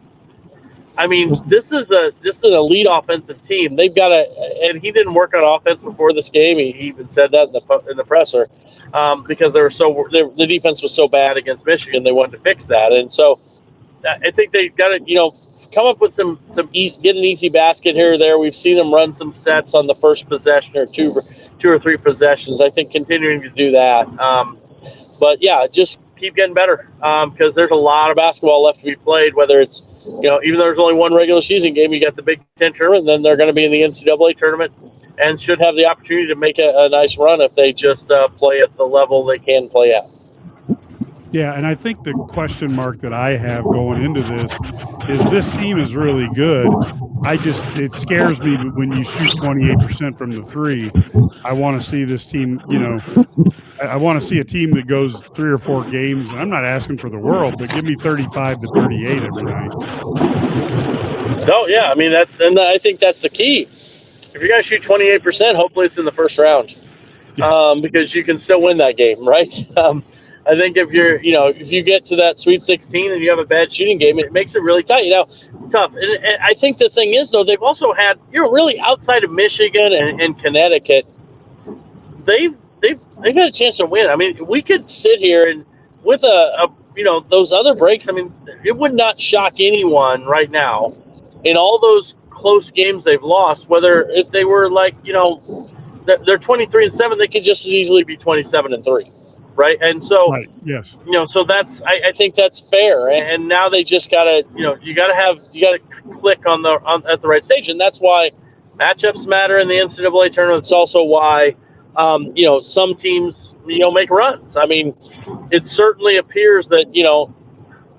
This is an elite offensive team. They've got and he didn't work on offense before this game. He even said that in the presser because the defense was so bad against Michigan. They wanted to fix that, and so I think they got to come up with some easy, get an easy basket here or there. We've seen them run some sets on the first possession or two or three possessions. I think continuing to do that, but yeah, just keep getting better because there's a lot of basketball left to be played, whether it's even though there's only one regular season game, you got the Big Ten tournament, and then they're going to be in the NCAA tournament and should have the opportunity to make a nice run if they just play at the level they can play at. Yeah, and I think the question mark that I have going into this team is really good. It scares me when you shoot 28% from the three. I want to see this team, I want to see a team that goes 3 or 4 games. I'm not asking for the world, but give me 35 to 38 every night. Oh yeah, I mean I think that's the key. If you're gonna shoot 28%, hopefully it's in the first round, because you can still win that game, right? I think if you get to that Sweet 16 and you have a bad shooting game, it makes it really tight. Tough. And I think the thing is, though, they've also had, really outside of Michigan and Connecticut, they've got a chance to win. I mean, we could sit here and with those other breaks. I mean, it would not shock anyone right now in all those close games they've lost, whether if they were like, they're 23-7, they could just as easily be 27-3. Right. And so, right. Yes. So that's, I think that's fair. And now they just gotta, you gotta click at the right stage. And that's why matchups matter in the NCAA tournament. It's also why, some teams, make runs. I mean, it certainly appears that,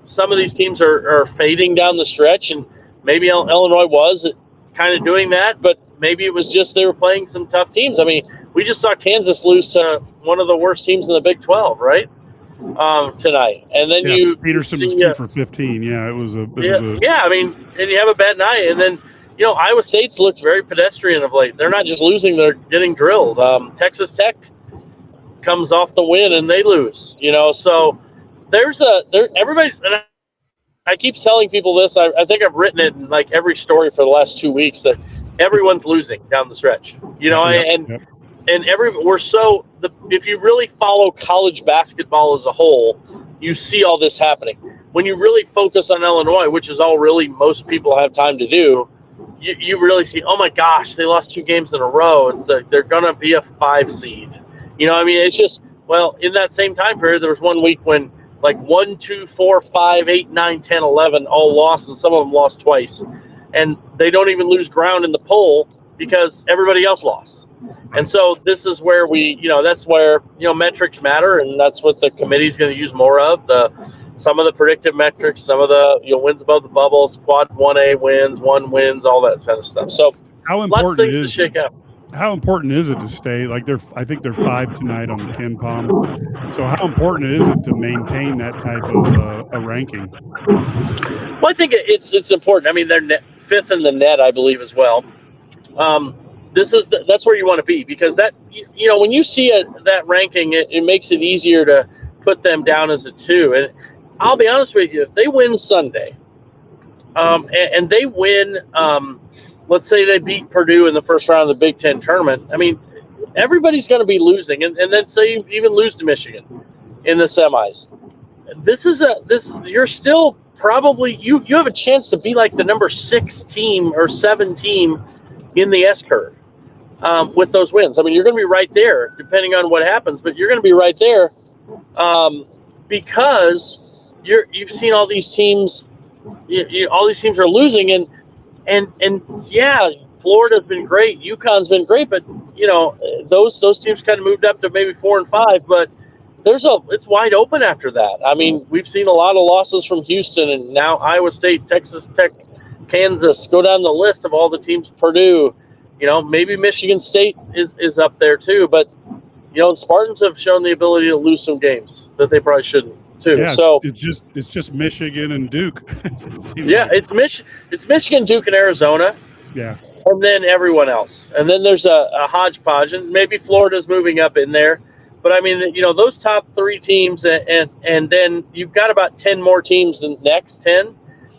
some of these teams are fading down the stretch, and maybe Illinois was kind of doing that, but maybe it was just they were playing some tough teams. I mean, we just saw Kansas lose to one of the worst teams in the Big 12, right? Tonight. And then Peterson was 2 for 15. Yeah, it was a I mean, and you have a bad night, and then Iowa State's looked very pedestrian of late. They're not just losing, they're getting drilled. Texas Tech comes off the win and they lose. So everybody's, and I keep telling people this. I think I've written it in like every story for the last 2 weeks that everyone's losing down the stretch. If you really follow college basketball as a whole, you see all this happening. When you really focus on Illinois, which is all really most people have time to do, you really see, oh my gosh, they lost 2 games in a row. They're going to be a 5 seed. It's just, well, in that same time period, there was 1 week when like 1, 2, 4, 5, 8, 9, 10, 11 all lost, and some of them lost twice. And they don't even lose ground in the poll because everybody else lost. And so this is where that's where, metrics matter, and that's what the committee is going to use more of. Some of the predictive metrics, some of the, wins above the bubble, squad 1A wins, 1 wins, all that kind of stuff. So how important to shake up. How important is it to stay? Like I think they're 5 tonight on the Ken Palm. So how important is it to maintain that type of a ranking? Well, I think it's important. I mean, they're 5th in the net, I believe, as well. That's where you want to be, because that, when you see that ranking, it makes it easier to put them down as a 2. And I'll be honest with you, if they win Sunday, and they win, let's say they beat Purdue in the first round of the Big Ten tournament, I mean, everybody's going to be losing, and then say you even lose to Michigan in the semis. You're still probably, you have a chance to be like the number 6 team or 7 team in the S curve with those wins. I mean, you're going to be right there, depending on what happens, but you're going to be right there because you've seen all these teams. All these teams are losing, and yeah, Florida's been great, UConn's been great, but those teams kind of moved up to maybe 4 and 5, but it's wide open after that. I mean, we've seen a lot of losses from Houston, and now Iowa State, Texas Tech, Kansas, go down the list of all the teams. Purdue, maybe Michigan State is up there too, but Spartans have shown the ability to lose some games that they probably shouldn't too. Yeah, so it's just Michigan and Duke. It's Michigan, Duke, and Arizona. Yeah, and then everyone else, and then there's a hodgepodge, and maybe Florida's moving up in there. But I mean, those top 3 teams, and then you've got about 10 more teams in the next 10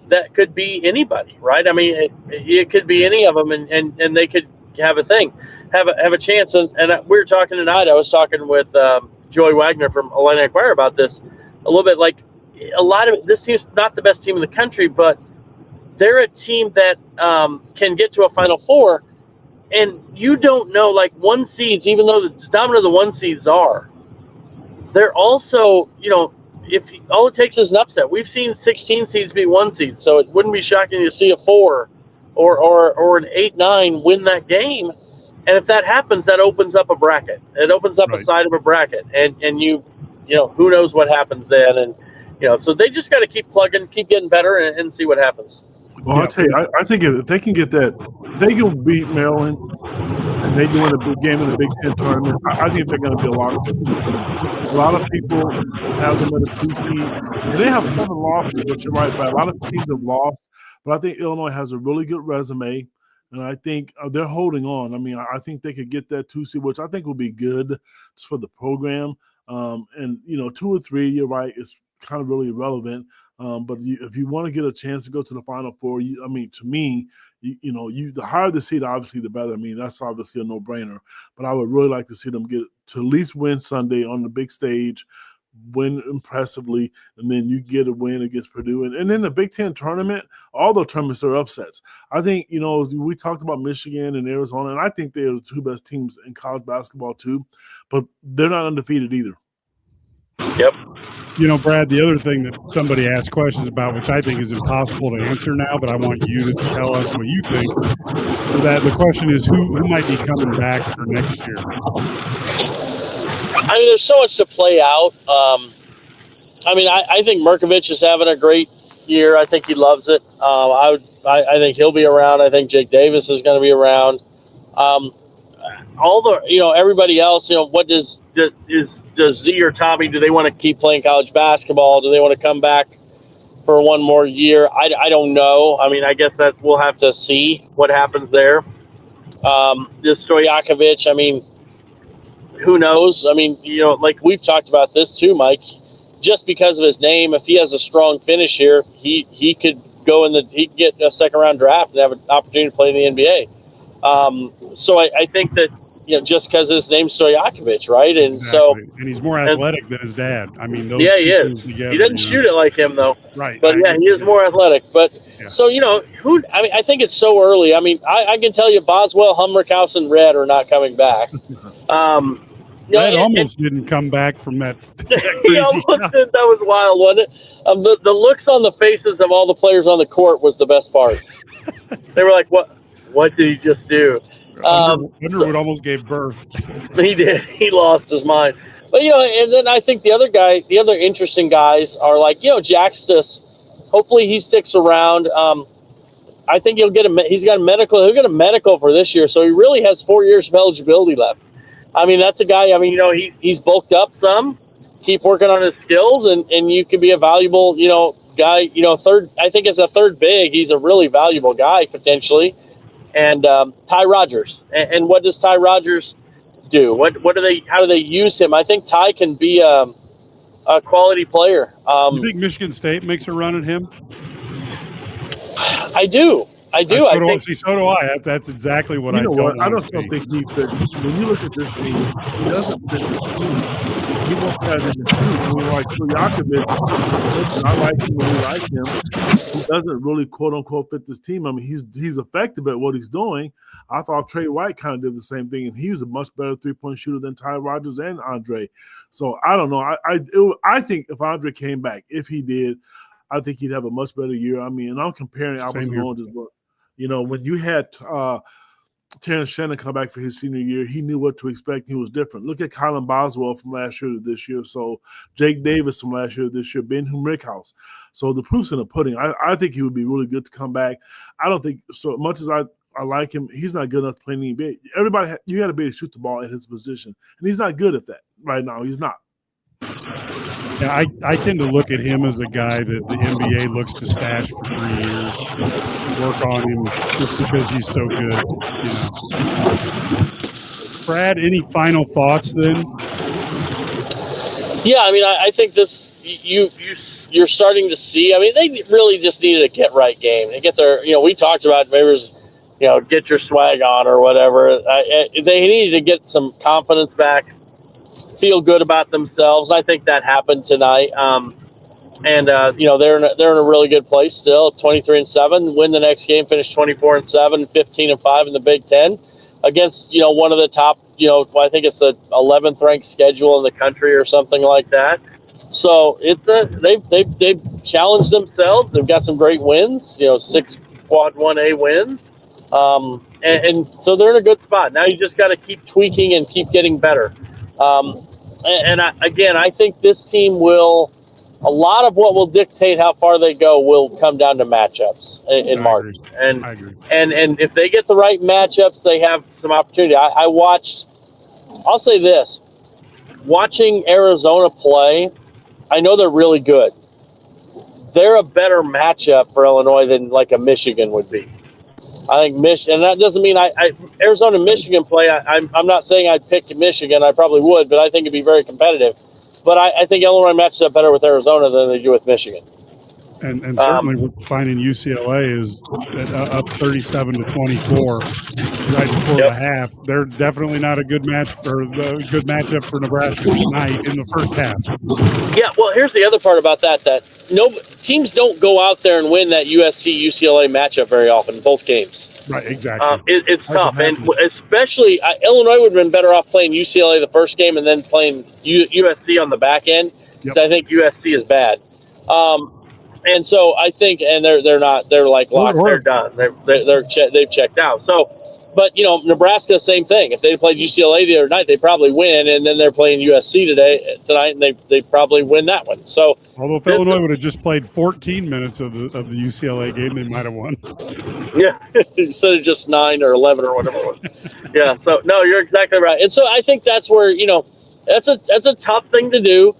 that could be anybody, right? I mean, it could be any of them, and they could have a chance. And we were talking tonight. I was talking with Joey Wagner from Illini Inquirer about this a little bit. Like, a lot of this team's not the best team in the country, but they're a team that can get to a Final Four. And you don't know, like, 1 seeds, even though the dominant of the 1 seeds are, they're also, if all it takes is an upset. We've seen 16 seeds beat 1 seed, so it wouldn't be shocking to see a 4 or an 8-9 win that game. And if that happens, that opens up a bracket. It opens up a side of a bracket, and who knows what happens then. And so they just got to keep plugging, keep getting better, and see what happens. Well, I'll tell you, I think if they can get that, they can beat Maryland, and they win a big game in the Big Ten tournament, I think they're going to be a lot of 2 seed. A lot of people have them at a 2 seed, and they have 7 losses, but you're right, but a lot of teams have lost. But I think Illinois has a really good resume, and I think they're holding on. I mean, I think they could get that 2 seed, which I think will be good for the program. And, 2 or 3, you're right, it's kind of really irrelevant. But if you want to get a chance to go to the Final Four, to me, the higher the seed, obviously, the better. I mean, that's obviously a no-brainer. But I would really like to see them get to at least win Sunday on the big stage, win impressively, and then you get a win against Purdue. And then the Big Ten tournament, all the tournaments are upsets. I think, we talked about Michigan and Arizona, and I think they're the 2 best teams in college basketball too, but they're not undefeated either. Yep. Brad, the other thing that somebody asked questions about, which I think is impossible to answer now, but I want you to tell us what you think. That the question is who might be coming back for next year? I mean, there's so much to play out. I think Merkovich is having a great year. I think he loves it. I think he'll be around. I think Jake Davis is going to be around. Everybody else, what does Z or Tommy, do they want to keep playing college basketball? Do they want to come back for one more year? I don't know. I mean, I guess that we'll have to see what happens there. This Stojakovic, who knows? Like we've talked about this too, Mike. Just because of his name, if he has a strong finish here, he could go he could get a second round draft and have an opportunity to play in the NBA. So I think that just because his name's Stojakovic, right? And exactly. And he's more athletic than his dad. I mean, those he two is. Together, he doesn't shoot it like him though. Right. But he is more athletic. But so I think it's so early. I mean, I can tell you, Boswell, Hummerkaus, and Red are not coming back. Red almost didn't come back from that. He almost did. That was wild, wasn't it? The looks on the faces of all the players on the court was the best part. They were like, "What did he just do?" Underwood almost gave birth. He did. He lost his mind. But and then I think the other interesting guys are like Jaxtus. Hopefully he sticks around. I think he'll get He'll get a medical for this year, so he really has 4 years of eligibility left. I mean, that's a guy. He's bulked up some. Keep working on his skills, and you can be a valuable guy. Third. I think as a third big, he's a really valuable guy potentially. And Ty Rodgers. And what does Ty Rodgers do? How do they use him? I think Ty can be a quality player. You think Michigan State makes a run at him? I do. So do I. That's exactly what I don't. I just don't think he fits. When you look at this team, he doesn't fit this team. He won't have in the team. We like Stojakovic. I like him and we like him. He doesn't really quote unquote fit this team. I mean, he's effective at what he's doing. I thought Trey White kind of did the same thing, and he was a much better 3-point shooter than Ty Rodgers and Andre. So I don't know. I think if Andre came back, if he did, I think he'd have a much better year. I mean, and I'm comparing apples and oranges. When you had Terrence Shannon come back for his senior year, he knew what to expect. He was different. Look at Colin Boswell from last year to this year. So Jake Davis from last year to this year, Ben Humrickhouse. So the proof's in the pudding. I think he would be really good to come back. I don't think so much as I like him, he's not good enough to play in the NBA. You got to be able to shoot the ball at his position, and he's not good at that right now. He's not. Yeah, I tend to look at him as a guy that the NBA looks to stash for 3 years, work on him just because he's so good. Brad, any final thoughts then? Yeah, I think this you're starting to see. They really just needed a get right game. They get their, we talked about maybe it was, get your swag on or whatever. They needed to get some confidence back. Feel good about themselves. I think that happened tonight. They're in a really good place still, 23-7. Win the next game, finish 24-7, 15-5 in the Big Ten against one of the top. I think it's the 11th ranked schedule in the country or something like that. So they've challenged themselves. They've got some great wins. 6 quad 1A wins. And so they're in a good spot. Now you just got to keep tweaking and keep getting better. I think this team will a lot of what will dictate how far they go will come down to matchups in March. I agree. And if they get the right matchups, they have some opportunity. I watched, I'll say this, watching Arizona play, I know they're really good. They're a better matchup for Illinois than like a Michigan would be. I think and that doesn't mean Arizona and Michigan play. I'm not saying I'd pick Michigan. I probably would, but I think it'd be very competitive. But I think Illinois matches up better with Arizona than they do with Michigan. And certainly we're finding UCLA is up 37-24 right before the half. They're definitely not a good matchup for Nebraska tonight in the first half. Yeah, well, here's the other part about that no teams don't go out there and win that USC-UCLA matchup very often, both games. Right, exactly. It's tough, and especially Illinois would have been better off playing UCLA the first game and then playing USC on the back end, because I think USC is bad. And so I think, and they're not, they're like locked, they're done, they've checked out. So, but Nebraska, same thing. If they played UCLA the other night, they probably win, and then they're playing USC tonight, and they probably win that one. So, although if Illinois would have just played 14 minutes of the UCLA game, they might have won. Yeah, instead of just 9 or 11 or whatever it was. Yeah. So no, you're exactly right. And so I think that's where that's a tough thing to do.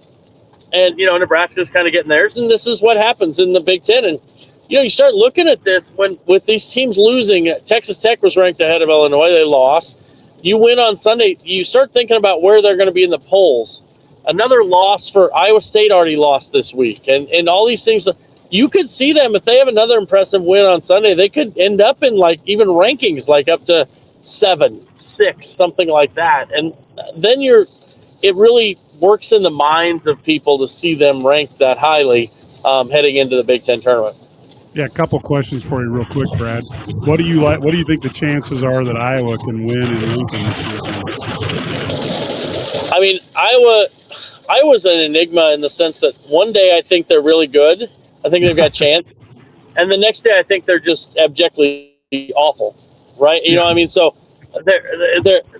And, Nebraska's kind of getting theirs, and this is what happens in the Big Ten. And, you start looking at this with these teams losing. Texas Tech was ranked ahead of Illinois. They lost. You win on Sunday. You start thinking about where they're going to be in the polls. Another loss for Iowa State already lost this week. And all these things, you could see them, if they have another impressive win on Sunday, they could end up in, even rankings, up to 7, 6, something like that. And then it really works in the minds of people to see them ranked that highly heading into the Big Ten tournament. Yeah, a couple questions for you real quick, Brad. What do you think the chances are that Iowa can win in Lincoln this weekend? I mean, Iowa's an enigma in the sense that one day I think they're really good. I think they've got a chance. And the next day I think they're just abjectly awful, right? You know what I mean? So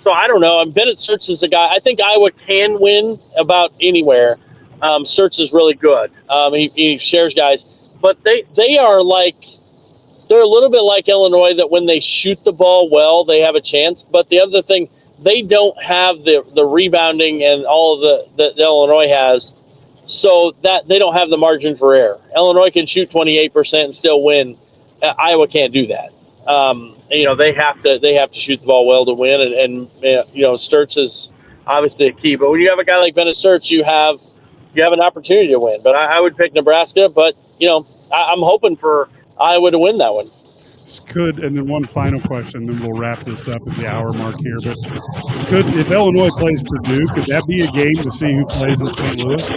so I don't know. Bennett Sturtz is a guy. I think Iowa can win about anywhere. Sturtz is really good. He shares guys. But they are they're a little bit like Illinois, that when they shoot the ball well, they have a chance. But the other thing, they don't have the rebounding and all of that Illinois has, so that they don't have the margin for error. Illinois can shoot 28% and still win. Iowa can't do that. They have to shoot the ball well to win, and Sturtz is obviously a key. But when you have a guy like Bennett Sturtz, you have an opportunity to win. But I would pick Nebraska. But I'm hoping for Iowa to win that one. And then one final question, then we'll wrap this up at the hour mark here. But if Illinois plays Purdue, could that be a game to see who plays in St. Louis?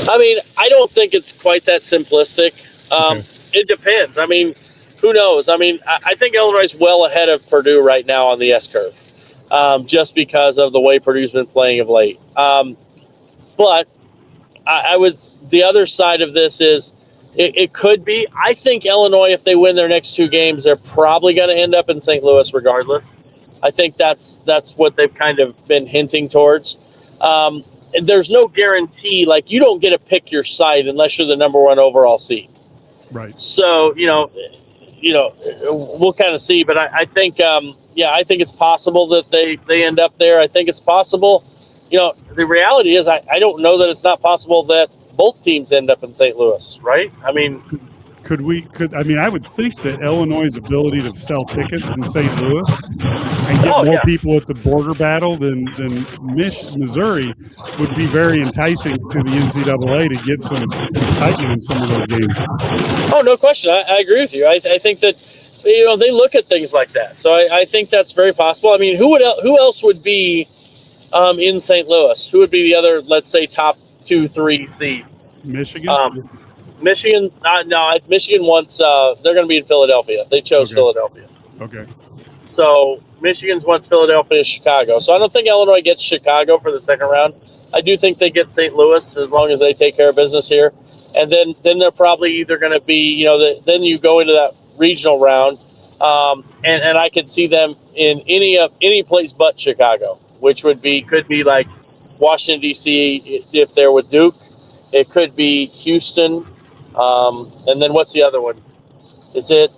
I mean, I don't think it's quite that simplistic. Okay. It depends. I mean, who knows? I mean, I think Illinois is well ahead of Purdue right now on the S-curve, just because of the way Purdue's been playing of late. But the other side of this is it could be. I think Illinois, if they win their next 2 games, they're probably going to end up in St. Louis regardless. I think that's what they've kind of been hinting towards. There's no guarantee. You don't get to pick your site unless you're the number 1 overall seed. Right. So, we'll kind of see. But I think, I think it's possible that they end up there. I think it's possible. The reality is I don't know that it's not possible that both teams end up in St. Louis, right? I mean, I would think that Illinois' ability to sell tickets in St. Louis and get more people at the border battle than Missouri would be very enticing to the NCAA to get some excitement in some of those games. Oh, no question. I agree with you. I think that they look at things like that. So I think that's very possible. I mean, who else would be in St. Louis? Who would be the other, let's say, top 2, 3 seed? Michigan? Michigan, no. Michigan wants. They're going to be in Philadelphia. They chose Philadelphia. Okay. So Michigan's wants Philadelphia, Chicago. So I don't think Illinois gets Chicago for the second round. I do think they get St. Louis as long as they take care of business here, and then they're probably either going to be. Then you go into that regional round, and I could see them in any place but Chicago, which could be like Washington D.C. if they're with Duke. It could be Houston. And then what's the other one? Is it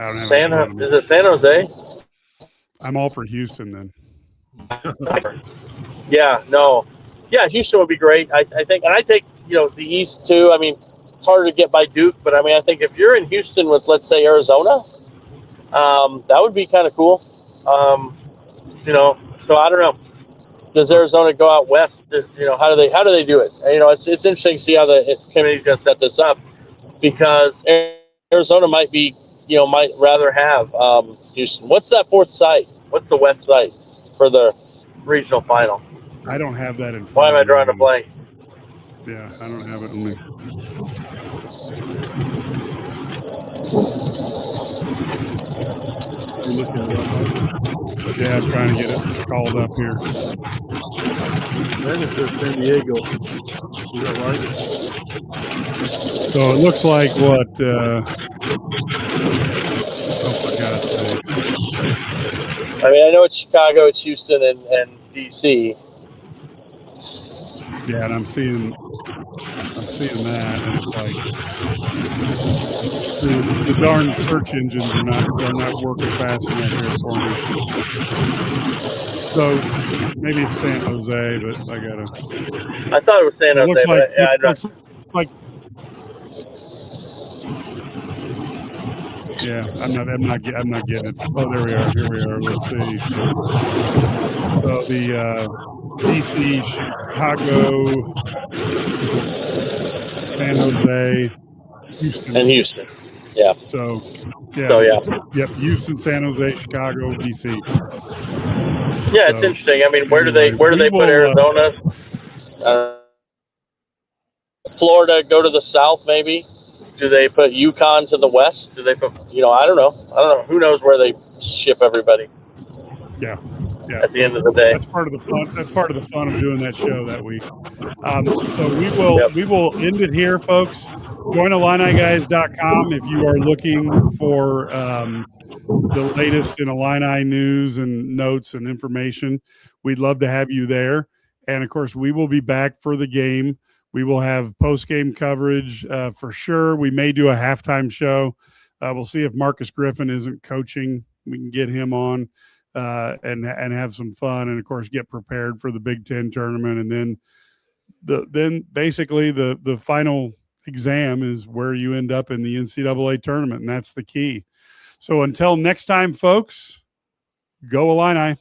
San Jose? I'm all for Houston then. Yeah, Houston would be great. I think, and I take the East too. I mean, it's harder to get by Duke, but I mean, I think if you're in Houston with, let's say, Arizona, that would be kind of cool. So I don't know. Does Arizona go out west? How do they do it? It's interesting to see how the committee's going to set this up, because Arizona might rather have Houston. What's that fourth site? What's the west site for the regional final? I don't have that in front. Why am I drawing a blank? Yeah, I don't have it in me. You're looking at it. Yeah, I'm trying to get it called up here. Then it says San Diego. Is that right? So it looks like what? Oh, for God's sakes. I mean, I know it's Chicago, it's Houston, and DC. Yeah, and I'm seeing that, and it's like the darn search engines are not working fast enough here for me. So maybe it's San Jose, but I thought it was San Jose. Looks like, but looks like. Yeah, I'm not getting it. Oh, there we are. Here we are. Let's see. So the DC, Chicago, San Jose, Houston, and Houston. Yeah. So yeah. So yeah. Yep. Houston, San Jose, Chicago, DC. Yeah, it's interesting. I mean, where do they put Arizona? Florida go to the south, maybe. Do they put Yukon to the west? Do they put, I don't know. Who knows where they ship everybody? Yeah. At the end of the day, that's part of the fun. That's part of the fun of doing that show that week. So we will end it here, folks. Join IlliniGuys.com if you are looking for the latest in Illini news and notes and information. We'd love to have you there. And of course, we will be back for the game. We will have post-game coverage for sure. We may do a halftime show. We'll see if Marcus Griffin isn't coaching. We can get him on and have some fun, and of course get prepared for the Big Ten tournament. And then basically the final exam is where you end up in the NCAA tournament, and that's the key. So until next time, folks, go Illini.